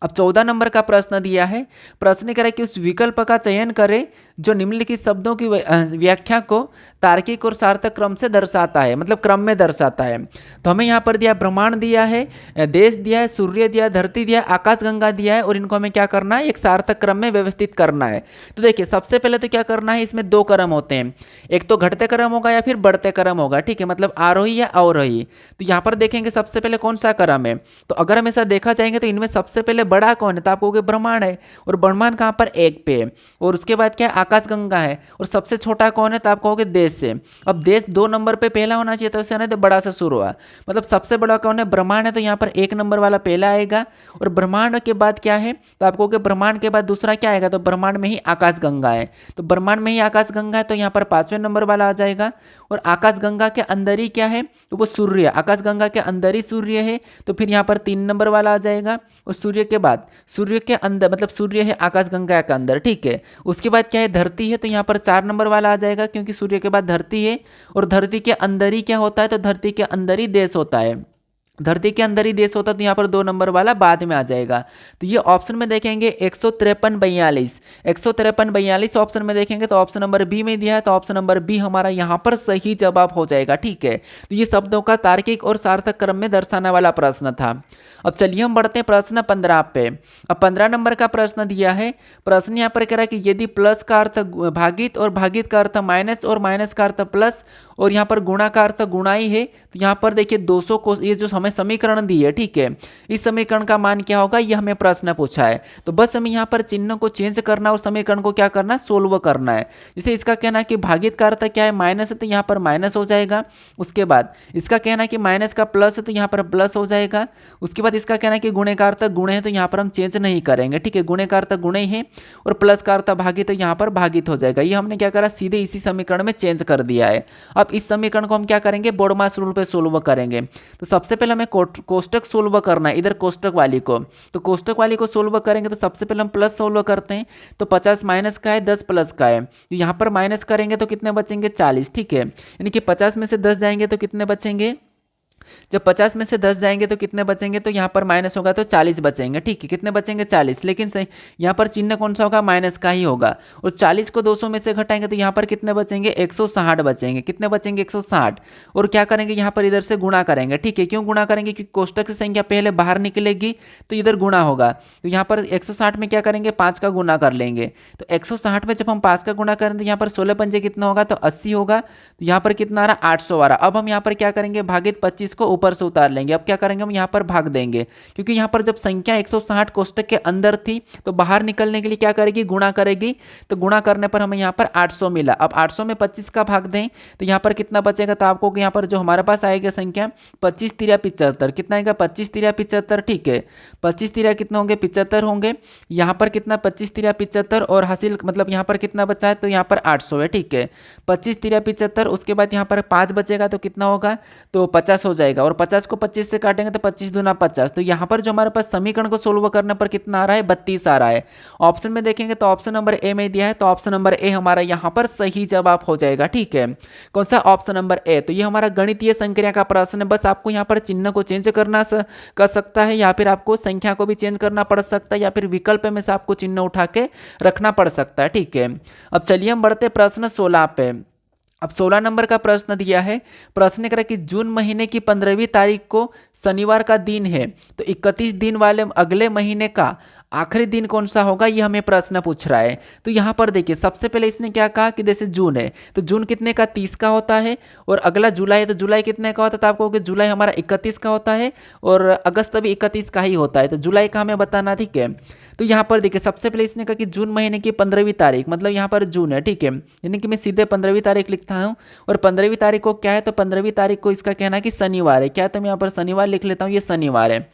अब 14 नंबर का प्रश्न दिया है। प्रश्न कह रहा है कि उस विकल्प का चयन करें जो निम्नलिखित शब्दों की व्याख्या को तार्किक और सार्थक क्रम से दर्शाता है, मतलब क्रम में दर्शाता है। तो हमें यहाँ पर दिया ब्रह्मांड दिया है, देश दिया है, सूर्य दिया है, धरती दिया है, आकाशगंगा दिया है और इनको हमें क्या करना है, एक सार्थक क्रम में व्यवस्थित करना है। तो देखिए सबसे पहले तो क्या करना है, इसमें 2 क्रम होते हैं, एक तो घटते क्रम होगा या फिर बढ़ते क्रम होगा। ठीक है, मतलब आरोही या अवरोही। तो यहाँ पर देखेंगे सबसे पहले कौन सा क्रम है, तो अगर हम ऐसा देखा जाएंगे तो इनमें सबसे पहले बड़ा कौन है, तो आप कहोगे ब्रह्मांड है, और ब्रह्मांड कहाँ पर 1 पे है, और उसके बाद क्या है, आकाशगंगा है, और सबसे छोटा कौन है, तो आप कहोगे देश से। अब देश 2 नंबर पे पहला होना चाहिए, तो इससे ना तो बड़ा से शुरू हुआ, मतलब सबसे बड़ा कौन है, ब्रह्मांड है, तो यहाँ पर 1 नंबर वाला पहला आएगा, और ब्रह्मांड के बाद क्या है, तो आप कहोगे ब्रह्मांड के बाद दूसरा क्या आएगा, तो ब्रह्मांड में ही आकाशगंगा है, तो ब्रह्मांड में ही आकाशगंगा है, तो यहाँ पर 5वें नंबर वाला आ जाएगा। और आकाशगंगा के अंदर ही क्या है, तो वो सूर्य, आकाशगंगा के अंदर ही सूर्य है, तो फिर यहाँ पर 3 नंबर वाला आ जाएगा। और सूर्य के बाद, सूर्य के अंदर मतलब सूर्य है आकाशगंगा के अंदर। ठीक है, उसके बाद क्या है, धरती है, तो यहाँ पर 4 नंबर वाला आ जाएगा, क्योंकि सूर्य के बाद धरती है, और धरती के अंदर ही क्या होता है, तो धरती के अंदर ही देश होता है, धरती के अंदर ही देश होता है, तो यहाँ पर 2 नंबर वाला बाद में आ जाएगा। तो ये ऑप्शन में देखेंगे 153-42, 153-42 ऑप्शन में देखेंगे तो ऑप्शन नंबर बी में दिया है, तो ऑप्शन नंबर बी हमारा यहाँ पर सही जवाब हो जाएगा। ठीक है, तो ये शब्दों का तार्किक और सार्थक क्रम में दर्शाने वाला प्रश्न था। अब चलिए हम बढ़ते हैं प्रश्न 15 पे। अब 15 नंबर का प्रश्न दिया है। प्रश्न यहाँ पर कह रहा है कि यदि प्लस का अर्थ भागित और भागित का अर्थ माइनस और माइनस का अर्थ प्लस और यहाँ पर गुणा का अर्थ गुणाई है, तो यहाँ पर देखिए 200 को ये जो हमें समीकरण दी है, ठीक है, इस समीकरण का मान क्या होगा, ये हमें प्रश्न पूछा है। तो बस हमें यहाँ पर चिन्ह को चेंज करना और समीकरण को क्या करना, सोल्व करना है। जैसे इसका कहना है कि भागित का अर्थ क्या है, माइनस है, तो यहाँ पर माइनस हो जाएगा। उसके बाद इसका कहना है कि माइनस का प्लस है, तो यहाँ पर प्लस हो जाएगा। उसके बाद इसका कहना है कि गुणे का अर्थ गुणे है, तो यहाँ पर हम चेंज नहीं करेंगे। ठीक है, गुणे का अर्थ गुणे है और प्लस का अर्थ भागित, तो यहाँ पर भागित हो जाएगा। ये हमने क्या करा, सीधे इसी समीकरण में चेंज कर दिया है। अब इस समीकरण को हम क्या करेंगे, बोडमास रूल पे सोल्व करेंगे। तो सबसे पहले हमें कोष्टक सोल्व करना है, इधर कोष्टक वाली को, तो कोष्टक वाली को सोल्व करेंगे तो सबसे पहले हम प्लस सोल्व करते हैं। तो 50 माइनस का है, 10 प्लस का है, तो यहाँ पर माइनस करेंगे तो कितने बचेंगे, 40। ठीक है, यानी कि 50 में से 10 जाएंगे तो कितने बचेंगे, जब 50 में से 10 जाएंगे तो कितने बचेंगे, तो यहाँ पर माइनस होगा तो 40 बचेंगे। ठीक है, कितने बचेंगे 40, लेकिन सही यहाँ पर चिन्ह कौन सा होगा, माइनस का ही होगा। और 40 को 200 में से घटाएंगे तो यहाँ पर कितने बचेंगे, 160 बचेंगे। कितने बचेंगे, 160। और क्या करेंगे, यहाँ पर इधर से गुणा करेंगे। ठीक है, क्यों गुणा करेंगे, क्योंकि कोष्टक से संख्या पहले बाहर निकलेगी तो इधर गुणा होगा। तो यहाँ पर 160 में क्या करेंगे, 5 का गुणा कर लेंगे। तो 160 में जब हम 5 का गुणा करें तो यहाँ पर 16 पंजे कितना होगा, तो 80 होगा। तो यहाँ पर कितना आ रहा, 800 आ रहा। अब हम यहाँ पर क्या करेंगे, भागित 25 को ऊपर से उतार लेंगे। अब क्या करेंगे, हम यहाँ पर भाग देंगे, क्योंकि यहाँ पर जब संख्या 160 कोष्टक के अंदर थी तो बाहर निकलने के लिए क्या करेगी, गुणा करेगी। तो गुणा करने पर हमें यहाँ पर 800 मिला। अब 800 में 25 का भाग दें तो यहाँ पर कितना बचेगा, तो आपको यहाँ पर जो हमारे पास आएगा संख्या 25 तिरिया 75। कितना आएगा, 25 तिरिया 75। ठीक है, 25 तिरिया कितना होंगे, 75 होंगे। यहाँ पर कितना, 25 तिरिया 75 और हासिल मतलब यहाँ पर कितना बचा है, तो यहाँ पर 800 है। ठीक है, 25 तिरिया 75। उसके बाद यहाँ पर 5 बचेगा तो कितना होगा, तो 50 हो जाएगा। और 50 को 25 से काटेंगे तो 25 दूना 50। तो यहाँ पर जो हमारे पास समीकरण को सोल्व करने पर कितना आ रहा है, 32 आ रहा है। ऑप्शन में देखेंगे तो ऑप्शन नंबर ए में दिया है, तो ऑप्शन नंबर ए हमारा यहाँ पर सही जवाब हो जाएगा। ठीक है, कौन सा, ऑप्शन नंबर ए। तो ये हमारा गणितीय संक्रिया का प्रश्न है। बस आपको यहाँ पर चिन्ह को चेंज करना कर सकता है, या फिर आपको संख्या को भी चेंज करना पड़ सकता है, या फिर विकल्प में से आपको चिन्ह उठा के रखना पड़ सकता है। ठीक है, अब चलिए हम बढ़ते प्रश्न 16 पे। अब 16 नंबर का प्रश्न दिया है। प्रश्न करा कि जून महीने की 15वीं तारीख को शनिवार का दिन है, तो 31 दिन वाले अगले महीने का आखिरी दिन कौन सा होगा, ये हमें प्रश्न पूछ रहा है। तो यहाँ पर देखिए, सबसे पहले इसने क्या कहा कि जैसे जून है तो जून कितने का, 30 का होता है। और अगला जुलाई है तो जुलाई कितने का होता है, तो आपको जुलाई हमारा 31 का होता है। और अगस्त भी 31 का ही होता है। तो जुलाई का हमें बताना। ठीक है, तो यहाँ पर देखिए सबसे पहले इसने कहा कि जून महीने की 15वीं तारीख, मतलब यहाँ पर जून है। ठीक है, यानी कि मैं सीधे 15वीं तारीख लिखता हूँ। और 15वीं तारीख को क्या है, तो 15वीं तारीख को इसका कहना है कि शनिवार है। क्या है, तो मैं यहाँ पर शनिवार लिख लेता हूँ, ये शनिवार है।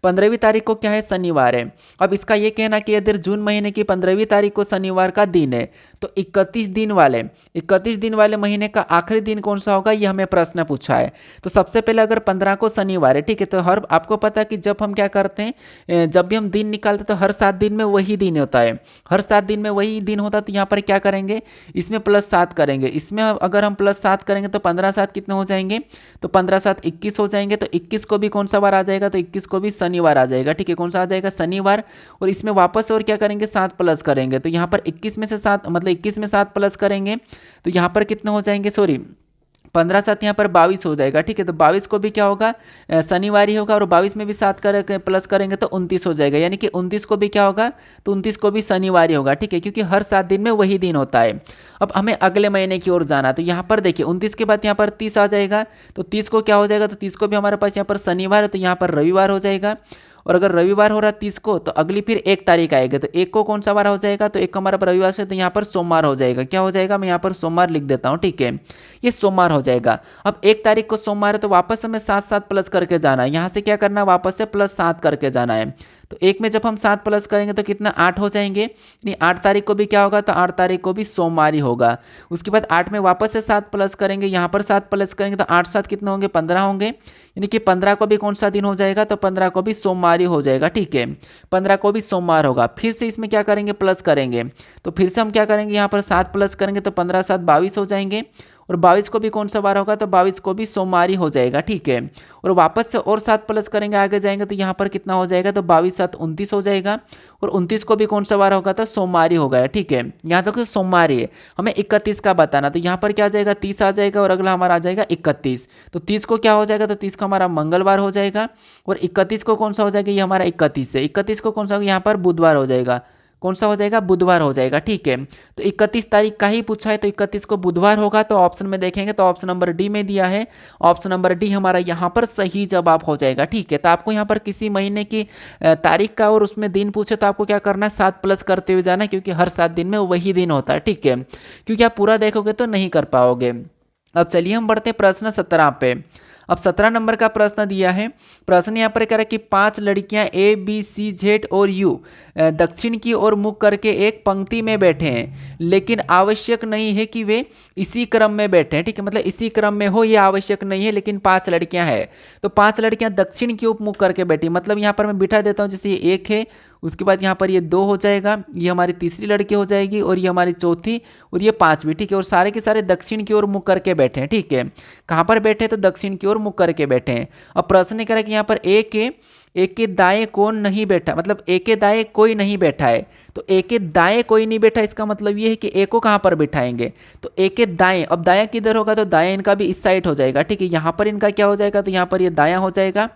15वीं तारीख को क्या है, शनिवार है। अब इसका ये कहना कि यदि जून महीने की 15वीं तारीख को शनिवार का दिन है तो 31 दिन वाले महीने का आखिरी दिन कौन सा होगा, ये हमें प्रश्न पूछा है। तो सबसे पहले अगर 15 को शनिवार है, ठीक है, तो हर आपको पता है कि जब हम क्या करते हैं, जब भी हम दिन निकालते हैं तो हर 7 दिन में वही दिन होता है। हर 7 दिन में वही दिन होता है। तो यहाँ पर क्या करेंगे, इसमें +7 करेंगे। इसमें अगर हम +7 करेंगे तो 15 7 कितने हो जाएंगे, तो 15 7 21 हो जाएंगे। तो 21 को भी कौन सा बार आ जाएगा, तो 21 को भी शनिवार आ जाएगा। ठीक है, कौन सा आ जाएगा, शनिवार। और इसमें वापस और क्या करेंगे, 7 प्लस करेंगे। तो यहाँ पर 21 में से 7 मतलब 21 में 7 प्लस करेंगे तो यहाँ पर कितने हो जाएंगे, सॉरी 15 7 यहाँ पर 22 हो जाएगा। ठीक है, तो 22 को भी क्या होगा, शनिवार ही होगा। और 22 में भी 7 प्लस करेंगे तो 29 हो जाएगा। यानी कि 29 को भी क्या होगा, तो 29 को भी शनिवार ही होगा। ठीक है, क्योंकि हर 7 दिन में वही दिन होता है। अब हमें अगले महीने की ओर जाना। तो यहाँ पर देखिए 29 के बाद यहाँ पर 30 आ जाएगा। तो 30 को क्या हो जाएगा, तो 30 को भी हमारे पास यहाँ पर शनिवार है तो यहाँ पर रविवार हो जाएगा। और अगर रविवार हो रहा है 30 को तो अगली फिर 1 तारीख आएगी। तो 1 को कौन सा वार हो जाएगा, तो 1 हमारा रविवार से, तो यहाँ पर सोमवार हो जाएगा। क्या हो जाएगा, मैं यहाँ पर सोमवार लिख देता हूँ। ठीक है, ये सोमवार हो जाएगा। अब 1 तारीख को सोमवार है तो वापस हमें 7 7 प्लस करके जाना है। यहाँ से क्या करना है, वापस से +7 करके जाना है। तो 1 में जब हम 7 प्लस करेंगे तो कितना 8 हो जाएंगे। नहीं, 8 तारीख को भी क्या होगा, तो 8 तारीख को भी सोमवार ही होगा। उसके बाद 8 में वापस से 7 प्लस करेंगे, यहाँ पर 7 प्लस करेंगे तो 8 7 कितने होंगे, 15 होंगे। यानी कि 15 को भी कौन सा दिन हो जाएगा, तो 15 को भी सोमवार ही हो जाएगा। ठीक है, 15 को भी सोमवार होगा। फिर से इसमें क्या करेंगे, प्लस करेंगे। तो फिर से हम क्या करेंगे, यहाँ पर 7 प्लस करेंगे तो 15 7 22 हो जाएंगे। और 22 को भी कौन सा वार होगा, तो 22 को भी सोमवार ही हो जाएगा। ठीक है, और वापस से और 7 प्लस करेंगे, आगे जाएंगे तो यहाँ पर कितना हो जाएगा, तो 22 7 29 हो जाएगा। और 29 को भी कौन सा वार होगा, तो सोमवार ही हो गया। ठीक है, यहाँ तक तो सोमवार ही है। हमें 31 का बताना। तो यहाँ पर क्या आ जाएगा, 30 आ जाएगा। और अगला हमारा आ जाएगा 31। तो 30 को क्या हो जाएगा, तो 30 को हमारा मंगलवार हो जाएगा। और 31 को कौन सा हो जाएगा, ये हमारा 31 है। 31 को कौन सा होगा, यहाँ पर बुधवार हो जाएगा। कौन सा हो जाएगा, बुधवार हो जाएगा। ठीक है, तो 31 तारीख का ही पूछा है तो 31 को बुधवार होगा। तो ऑप्शन में देखेंगे तो ऑप्शन नंबर डी में दिया है। ऑप्शन नंबर डी हमारा यहाँ पर सही जवाब हो जाएगा। ठीक है, तो आपको यहाँ पर किसी महीने की तारीख का और उसमें दिन पूछे तो आपको क्या करना है, 7 प्लस करते हुए जाना, क्योंकि हर 7 दिन में वही दिन होता है। ठीक है, क्योंकि आप पूरा देखोगे तो नहीं कर पाओगे। अब चलिए हम बढ़ते प्रश्न 17 पे। अब 17 नंबर का प्रश्न दिया है। प्रश्न यहाँ पर कह रहा है कि 5 लड़कियां A B C Z और U दक्षिण की ओर मुख करके एक पंक्ति में बैठे हैं, लेकिन आवश्यक नहीं है कि वे इसी क्रम में बैठे हैं। ठीक है, मतलब इसी क्रम में हो ये आवश्यक नहीं है, लेकिन 5 लड़कियां हैं। तो 5 लड़कियां दक्षिण की ओर मुख करके बैठी, मतलब यहाँ पर मैं बिठा देता हूँ, जैसे ये 1 है उसके बाद यहाँ पर ये 2 हो जाएगा, ये हमारी तीसरी लड़की हो जाएगी और ये हमारी चौथी और ये पांचवी, ठीक है। और सारे के सारे दक्षिण की ओर मुख करके बैठे हैं, ठीक है। कहाँ पर बैठे हैं? तो दक्षिण की ओर मुख करके बैठे हैं। अब प्रश्न कह रहा है कि यहाँ पर एक के दाएं कौन नहीं बैठा, मतलब एक के दाएं कोई नहीं बैठा है। तो एक के दाएं कोई नहीं बैठा, इसका मतलब ये है कि एक को कहाँ पर बिठाएंगे? तो एक के दाएं, अब दाया किधर होगा? तो दाया इनका भी इस साइड हो जाएगा, ठीक है। यहाँ पर इनका क्या हो जाएगा? तो यहाँ पर ये दाया हो जाएगा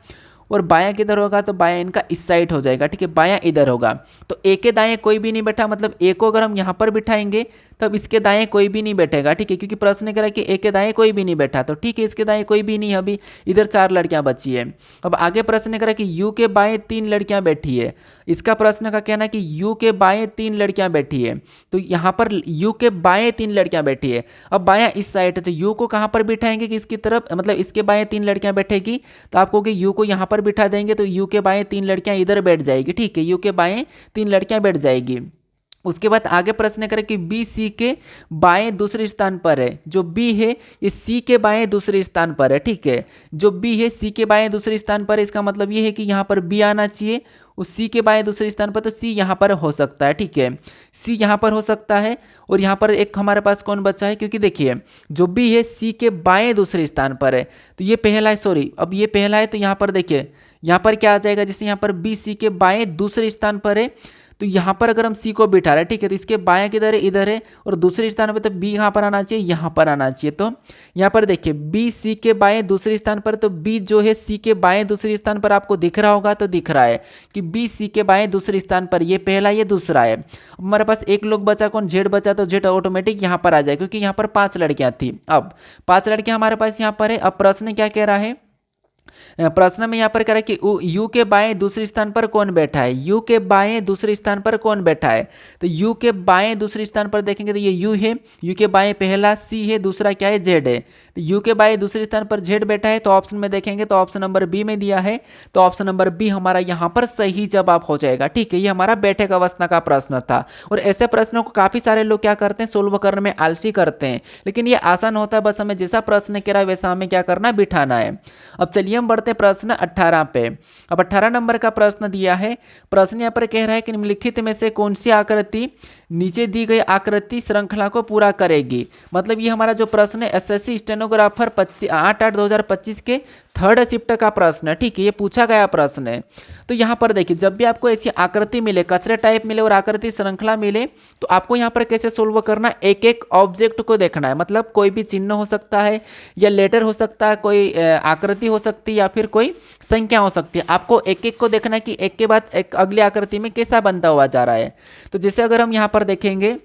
और बायां किधर होगा? तो बायां इनका इस साइड हो जाएगा, ठीक है। बायां इधर होगा। तो एक के दाएं कोई भी नहीं बैठा, मतलब एक को अगर हम यहाँ पर बिठाएंगे तब इसके दाएं कोई भी नहीं बैठेगा, ठीक है, क्योंकि प्रश्न कह रहा है कि एक के दाएं कोई भी नहीं बैठा। तो ठीक है, इसके दाएं कोई भी नहीं है, अभी इधर 4 लड़कियां बची है। अब आगे प्रश्न कह रहा है कि यू के बाएं 3 लड़कियां बैठी है। इसका प्रश्न का कहना है कि यू के बाएं 3 लड़कियां बैठी है। तो यहाँ पर यू के बाएं 3 लड़कियां बैठी है। अब बायां इस साइड है, तो यू को कहाँ पर बिठाएंगे कि इसकी तरफ, मतलब इसके बाएं 3 लड़कियां बैठेगी। तो आप कहोगे यू को यहाँ पर बिठा देंगे तो यू के बाएं 3 लड़कियां इधर बैठ जाएगी, ठीक है। यू के बाएं 3 लड़कियां बैठ जाएगी। उसके बाद आगे प्रश्न करें कि बी सी के बाएं दूसरे स्थान पर है। जो बी है ये सी के बाएं दूसरे स्थान पर है, ठीक है। जो बी है सी के बाएं दूसरे स्थान पर है, इसका मतलब ये है कि यहाँ पर बी आना चाहिए उस सी के बाएं दूसरे स्थान पर, तो सी यहाँ पर हो सकता है, ठीक है। सी यहाँ पर हो सकता है और यहाँ पर एक हमारे पास कौन बचा है? क्योंकि देखिए जो बी है सी के बाएं दूसरे स्थान पर है, तो ये पहला है, सॉरी अब ये पहला है। तो यहाँ पर देखिए यहाँ पर क्या आ जाएगा? जैसे यहाँ पर बी सी के बाएं दूसरे स्थान पर है, तो यहाँ पर अगर हम सी को बिठा रहे हैं, ठीक है, तो इसके बाएं किधर है? इधर है। और दूसरे स्थान पर तो बी यहाँ पर आना चाहिए, यहाँ पर आना चाहिए। तो यहाँ पर देखिए बी सी के बाएं दूसरे स्थान पर, तो बी जो है सी के बाएं दूसरे स्थान पर आपको दिख रहा होगा, तो दिख रहा है कि बी सी के बाएं दूसरे स्थान पर, ये पहला ये दूसरा है। हमारे पास एक लोग बचा, कौन? जेड बचा, तो जेड ऑटोमेटिक यहाँ पर आ जाए, क्योंकि यहाँ पर 5 लड़कियाँ थी। अब 5 लड़कियाँ हमारे पास यहाँ पर है। अब प्रश्न क्या कह रहा है? प्रश्न में यहाँ पर कह रहा है कि यू के बाएं दूसरे स्थान पर कौन बैठा है? यू के बाएं दूसरे स्थान पर कौन बैठा है? तो यू के बाएं दूसरे स्थान पर देखेंगे तो ये यू है, यू के बाएं पहला सी है, दूसरा क्या है? जेड है। यू के बाएं दूसरे स्थान पर जेड बैठा है, तो ऑप्शन में देखेंगे तो ऑप्शन नंबर बी में दिया है, तो ऑप्शन नंबर बी हमारा यहाँ पर सही जवाब हो जाएगा, ठीक है। ये हमारा बैठक अवस्था का प्रश्न था। और ऐसे प्रश्नों को काफी सारे लोग क्या करते हैं? सोल्व करने में आलसी करते हैं, लेकिन ये आसान होता है। बस हमें जैसा प्रश्न कह रहा है वैसा हमें क्या करना है? बिठाना है। अब चलिए हम बढ़ते प्रश्न 18 पे। अब 18 नंबर का प्रश्न दिया है। प्रश्न यहाँ पर कह रहा है कि निम्नलिखित में से कौन सी आकृति नीचे दी गई आकृति श्रृंखला को पूरा करेगी? मतलब ये हमारा जो प्रश्न है एसएससी स्टेनोग्राफर 8/8/2025 के 3rd शिफ्ट का प्रश्न है, ठीक है। ये पूछा गया प्रश्न है। तो यहाँ पर देखिए जब भी आपको ऐसी आकृति मिले, कचरे टाइप मिले और आकृति श्रृंखला मिले, तो आपको यहाँ पर कैसे सोल्व करना? एक एक ऑब्जेक्ट को देखना है। मतलब कोई भी चिन्ह हो सकता है या लेटर हो सकता है, कोई आकृति हो सकती है या फिर कोई संख्या हो सकती है। आपको एक एक को देखना है कि एक के बाद एक अगली आकृति में कैसा बनता हुआ जा रहा है। तो जैसे अगर हम यहाँ पर देखेंगे,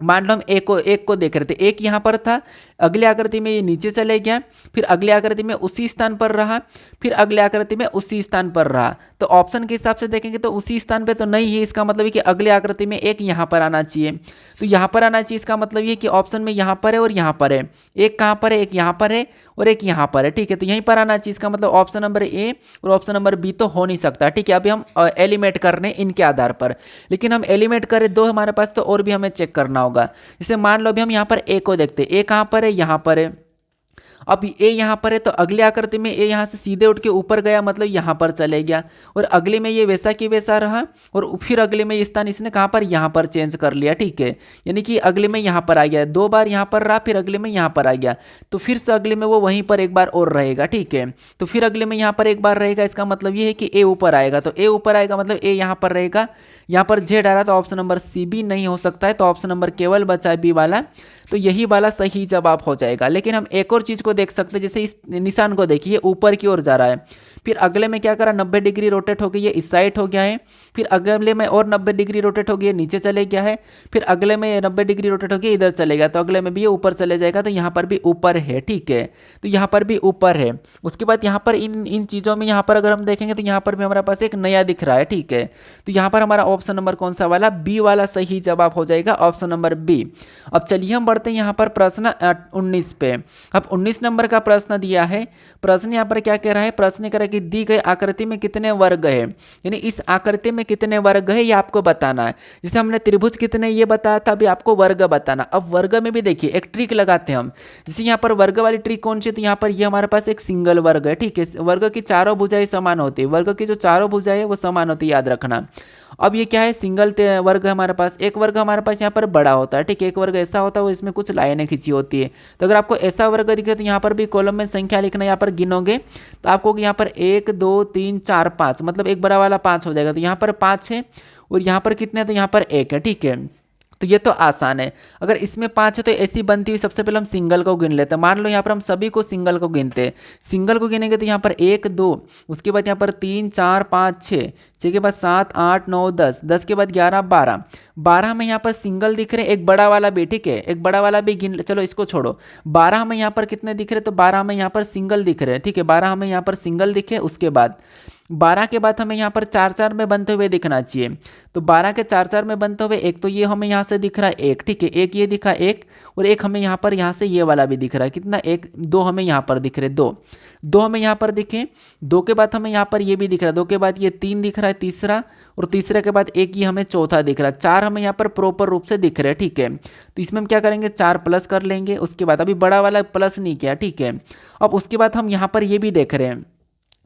मान लो हम एक को देख रहे थे, एक यहाँ पर था, अगली आकृति में ये नीचे चले गया, फिर अगली आकृति में उसी स्थान पर रहा, फिर अगली आकृति में उसी स्थान पर रहा। तो ऑप्शन के हिसाब से देखेंगे तो उसी स्थान पे तो नहीं है, इसका मतलब है कि अगली आकृति में एक यहाँ पर आना चाहिए, तो यहाँ पर आना चाहिए। इसका मतलब ये कि ऑप्शन में यहाँ पर है और यहाँ पर है, एक कहाँ पर है? एक यहाँ पर है और एक यहाँ पर है, ठीक है। तो यहीं पर आना चाहिए। इसका मतलब ऑप्शन नंबर ए और ऑप्शन नंबर बी तो हो नहीं सकता, ठीक है। अभी हम एलिमेट करने इनके आधार पर, लेकिन हम एलिमेट करें 2 हमारे पास, तो और भी हमें चेक करना होगा। जैसे मान लो अभी हम यहाँ पर ए को देखते हैं, ए कहाँ पर है? यहाँ पर है। अब ए यहाँ पर है, तो अगली आकृति में ए यहाँ से सीधे उठ के ऊपर गया, मतलब यहाँ पर चले गया, और अगले में ये वैसा की वैसा रहा, और फिर अगले में स्थान इसने कहाँ पर? यहाँ पर चेंज कर लिया, ठीक है। यानी कि अगले में यहाँ पर आ गया, 2 बार यहाँ पर रहा, फिर अगले में यहाँ पर आ गया, तो फिर से अगले में वो वहीं पर एक बार और रहेगा, ठीक है। तो फिर अगले में यहाँ पर एक बार रहेगा, इसका मतलब ये है कि ए ऊपर आएगा, तो ए ऊपर आएगा मतलब ए यहाँ पर रहेगा। यहाँ पर जेड आ रहा, तो ऑप्शन नंबर सी भी नहीं हो सकता है, तो ऑप्शन नंबर केवल बचा है बी वाला, तो यही वाला सही जवाब हो जाएगा। लेकिन हम एक और चीज़ को देख सकते हैं, जैसे इस निशान को देखिए ऊपर की ओर जा रहा है, फिर अगले में क्या करा? 90 डिग्री रोटेट हो गई, ये इस साइड हो गया है, फिर अगले में और 90 डिग्री रोटेट हो गई, नीचे चले गया है, फिर अगले में 90 डिग्री रोटेट हो गया, इधर चले गया, तो अगले में भी ये ऊपर चले जाएगा, तो यहाँ पर भी ऊपर है, ठीक है। तो यहाँ पर भी ऊपर है। उसके बाद यहाँ पर इन चीज़ों में यहाँ पर अगर हम देखेंगे तो यहाँ पर भी हमारे पास एक नया दिख रहा है, ठीक है। तो यहाँ पर हमारा ऑप्शन नंबर कौन सा वाला? बी वाला सही जवाब हो जाएगा, ऑप्शन नंबर बी। अब चलिए हम बढ़ते हैं यहाँ पर प्रश्न 19 पे। अब 19 नंबर का प्रश्न दिया है। प्रश्न यहाँ पर क्या कह रहा है? प्रश्न कह रहा है कि दी गई आकृति में कितने वर्ग है, यानी इस आकृति में कितने वर्ग है ये आपको बताना है। जैसे हमने त्रिभुज कितने ये बताया था, अभी आपको वर्ग बताना। अब वर्ग में भी देखिए एक ट्रिक लगाते हैं हम। जैसे यहाँ पर वर्ग वाली ट्रिक कौन सी है, तो यहाँ पर ये हमारे पास एक सिंगल वर्ग है, ठीक है। वर्ग की चारों भुजाएं समान होती है, वर्ग की जो चारों भुजाएं है वो समान होती है, याद रखना। अब ये क्या है, सिंगल वर्ग है हमारे पास। एक वर्ग हमारे पास यहाँ पर बड़ा होता है, ठीक है। एक वर्ग ऐसा होता है वो इसमें कुछ लाइनें खींची होती है। तो अगर आपको ऐसा वर्ग दिखे तो यहाँ पर भी कॉलम में संख्या लिखना, यहाँ पर गिनोगे तो आपको यहाँ पर 1 2 3 4 5, मतलब एक बड़ा वाला 5 हो जाएगा। तो यहाँ पर 5 है और यहाँ पर कितने हैं, तो यहाँ पर 1 है, ठीक है। तो ये तो आसान है। अगर इसमें 5 है तो ऐसी बनती हुई सबसे पहले हम सिंगल को गिन लेते हैं। मान लो यहाँ पर हम सभी को सिंगल को गिनते हैं। सिंगल को गिनेंगे तो यहाँ पर 1 2, उसके बाद यहाँ पर 3 4 5 6, 6 के बाद 7 8 9 10, 10 के बाद 11 12, 12 में यहाँ पर सिंगल दिख रहे, एक बड़ा वाला भी, ठीक है। एक बड़ा वाला भी गिन, चलो इसको छोड़ो। 12 में यहाँ पर कितने दिख रहे, तो 12 में यहाँ पर सिंगल दिख रहे हैं, ठीक है। 12 में यहाँ पर सिंगल दिखे। उसके बाद 12 के बाद हमें यहाँ पर 4 4 में बनते हुए दिखना चाहिए। तो 12 के 4 4 में बनते हुए एक तो ये हमें यहाँ से दिख रहा है एक, ठीक है। एक ये दिखा एक, और एक हमें यहाँ पर यहाँ से ये वाला भी दिख रहा है, कितना, एक। 2 हमें यहाँ पर दिख रहे, 2 हमें यहाँ पर दिखे। 2 के बाद हमें यहाँ पर ये भी दिख रहा है, 2 के बाद ये 3 दिख रहा है तीसरा, और तीसरे के बाद एक ये हमें चौथा दिख रहा है। 4 हमें यहाँ पर प्रॉपर रूप से दिख रहे हैं, ठीक है। तो इसमें हम क्या करेंगे, 4 प्लस कर लेंगे। उसके बाद अभी बड़ा वाला प्लस नहीं किया, ठीक है। अब उसके बाद हम यहाँ पर ये भी देख रहे हैं,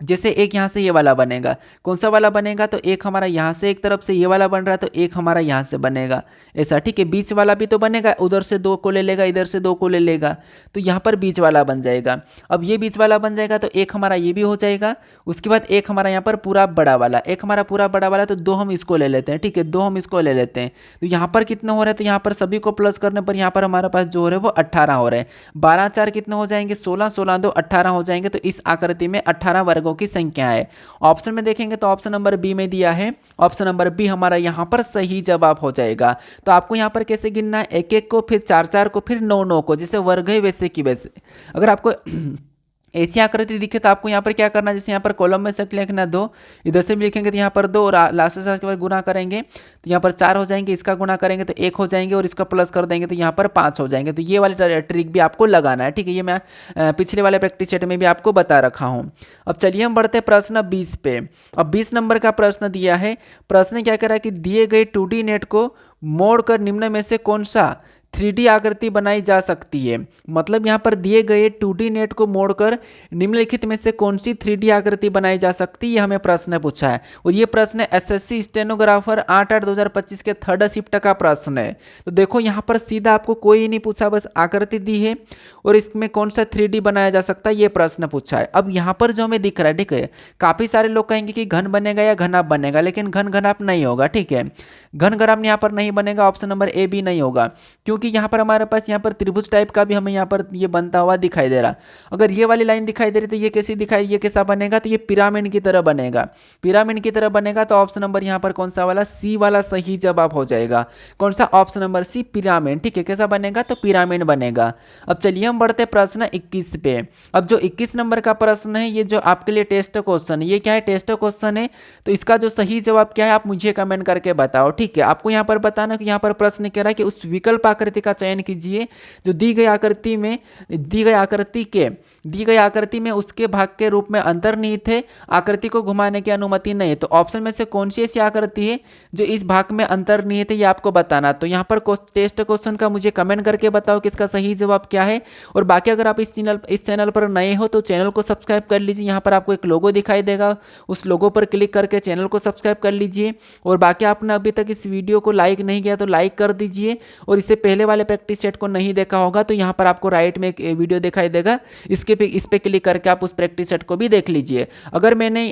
जैसे एक यहाँ से ये वाला बनेगा, कौन सा वाला बनेगा, तो एक हमारा यहाँ से एक तरफ से ये वाला बन रहा है, तो एक हमारा यहाँ से बनेगा ऐसा, ठीक है। बीच वाला भी तो बनेगा, उधर से 2 को ले लेगा, इधर से 2 को ले लेगा, तो यहाँ पर बीच वाला बन जाएगा। अब ये बीच वाला बन जाएगा तो एक हमारा ये भी हो जाएगा। उसके बाद एक हमारा यहाँ पर पूरा बड़ा वाला, एक हमारा पूरा बड़ा वाला, तो 2 हम इसको ले लेते हैं, ठीक है। 2 हम इसको ले लेते हैं। तो यहाँ पर कितने हो रहे हैं, तो यहाँ पर सभी को प्लस करने पर यहाँ पर हमारे पास जो हो रहे हैं वो 18 हो रहे हैं। 12 4 कितने हो जाएंगे, 16, 16 2 18 हो जाएंगे। तो इस आकृति में 18 वर्गों की संख्या है। ऑप्शन में देखेंगे तो ऑप्शन नंबर बी में दिया है, ऑप्शन नंबर बी हमारा यहाँ पर सही जवाब हो जाएगा। तो आपको यहाँ पर कैसे गिनना है, 1 1 को, फिर 4 4 को, फिर 9 9 को, जैसे वर्ग है वैसे की वैसे। अगर आपको ऐसी आकृति दिखे तो आपको यहाँ पर क्या करना है, जैसे यहाँ पर कॉलम में से लिखना 2, इधर से भी लिखेंगे तो यहाँ पर 2, और लास्ट से के बाद गुना करेंगे तो यहाँ पर 4 हो जाएंगे, इसका गुना करेंगे तो 1 हो जाएंगे, और इसका प्लस कर देंगे तो यहाँ पर 5 हो जाएंगे। तो ये वाली ट्रिक भी आपको लगाना है, ठीक है। ये मैं पिछले वाले प्रैक्टिस सेट में भी आपको बता रखा हूँ। अब चलिए हम बढ़ते हैं प्रश्न 20 पे। अब 20 नंबर का प्रश्न दिया है। प्रश्न क्या कह रहा है कि दिए गए 2D नेट को मोड़कर निम्न में से कौन सा 3D आकृति बनाई जा सकती है। मतलब यहाँ पर दिए गए 2D नेट को मोड़कर निम्नलिखित में से कौन सी 3D आकृति बनाई जा सकती है, ये हमें प्रश्न पूछा है। और ये प्रश्न SSC स्टेनोग्राफर 8/8/2025 के 3rd शिफ्ट का प्रश्न है। तो देखो यहाँ पर सीधा आपको कोई नहीं पूछा, बस आकृति दी है और इसमें कौन सा 3D बनाया जा सकता है ये प्रश्न पूछा है। अब यहाँ पर जो हमें दिख रहा है, ठीक है, काफी सारे लोग कहेंगे कि घन बनेगा या घनाप बनेगा, लेकिन घन घनाप नहीं होगा, ठीक है। घन घनाप यहाँ पर नहीं बनेगा, ऑप्शन नंबर ए भी नहीं होगा, क्योंकि यहाँ पर हमारे पास यहाँ पर त्रिभुज टाइप का भी हमें यहाँ पर ये बनता हुआ दिखाई दे रहा। अगर ये वाली लाइन दिखाई दे रही तो ये कैसी दिखाई, ये कैसा बनेगा, तो ये पिरामिड की तरह बनेगा, पिरामिड की तरह बनेगा। तो ऑप्शन नंबर यहाँ पर कौन सा वाला, सी वाला सही जवाब हो जाएगा। कौन सा, ऑप्शन नंबर सी, पिरामिड, ठीक है। कैसा बनेगा, तो पिरामिड बनेगा। अब चलिए हम बढ़ते हैं प्रश्न 21 पे। अब जो 21 नंबर का प्रश्न है, ये जो आपके लिए टेस्ट क्वेश्चन है, ये क्या है, टेस्ट क्वेश्चन है। तो इसका जो सही जवाब क्या है आप मुझे कमेंट करके बताओ, ठीक है। आपको यहाँ पर बताना कि यहाँ पर प्रश्न कह रहा है कि उस विकल्प आकृति का चयन कीजिए जो दी गई आकृति में उसके भाग के रूप में अंतर्निहित है, आकृति को घुमाने की अनुमति नहीं है। तो ऑप्शन में से कौन सी ऐसी आकृति है जो इस भाग में अंतर्निहित है, ये आपको बताना। तो यहाँ पर टेस्ट क्वेश्चन का मुझे कमेंट करके बताओ कि इसका सही जवाब क्या है। और बाकी अगर आप इस चैनल पर नए हो तो चैनल को सब्सक्राइब कर लीजिए। यहाँ पर आपको एक लोगो दिखाई देगा, उस लोगो पर क्लिक करके चैनल को सब्सक्राइब कर लीजिए। और बाकी आपने अभी तक इस वीडियो को लाइक नहीं किया तो लाइक कर दीजिए। और इससे पहले वाले प्रैक्टिस सेट को नहीं देखा होगा तो यहाँ पर आपको राइट में एक वीडियो दिखाई देगा, इस पे क्लिक करके आप उस प्रैक्टिस सेट को भी देख लीजिए। अगर मैंने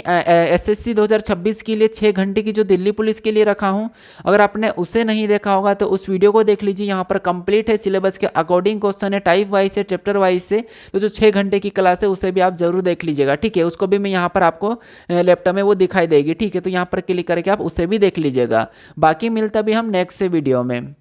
SSC 2026 के लिए 6 घंटे की जो दिल्ली पुलिस के लिए रखा हूँ, अगर आपने उसे नहीं देखा होगा तो उस वीडियो को देख लीजिए। यहाँ पर कंप्लीट है, सिलेबस के अकॉर्डिंग क्वेश्चन है, टाइप वाइज से, चैप्टर वाइज से। तो जो 6 घंटे की क्लास है उसे भी आप जरूर देख लीजिएगा, ठीक है। उसको भी मैं यहाँ पर आपको लैपटॉप में वो दिखाई देगी, ठीक है। तो यहाँ पर क्लिक करके आप उसे भी देख लीजिएगा। बाकी मिलता भी हम नेक्स्ट से वीडियो में।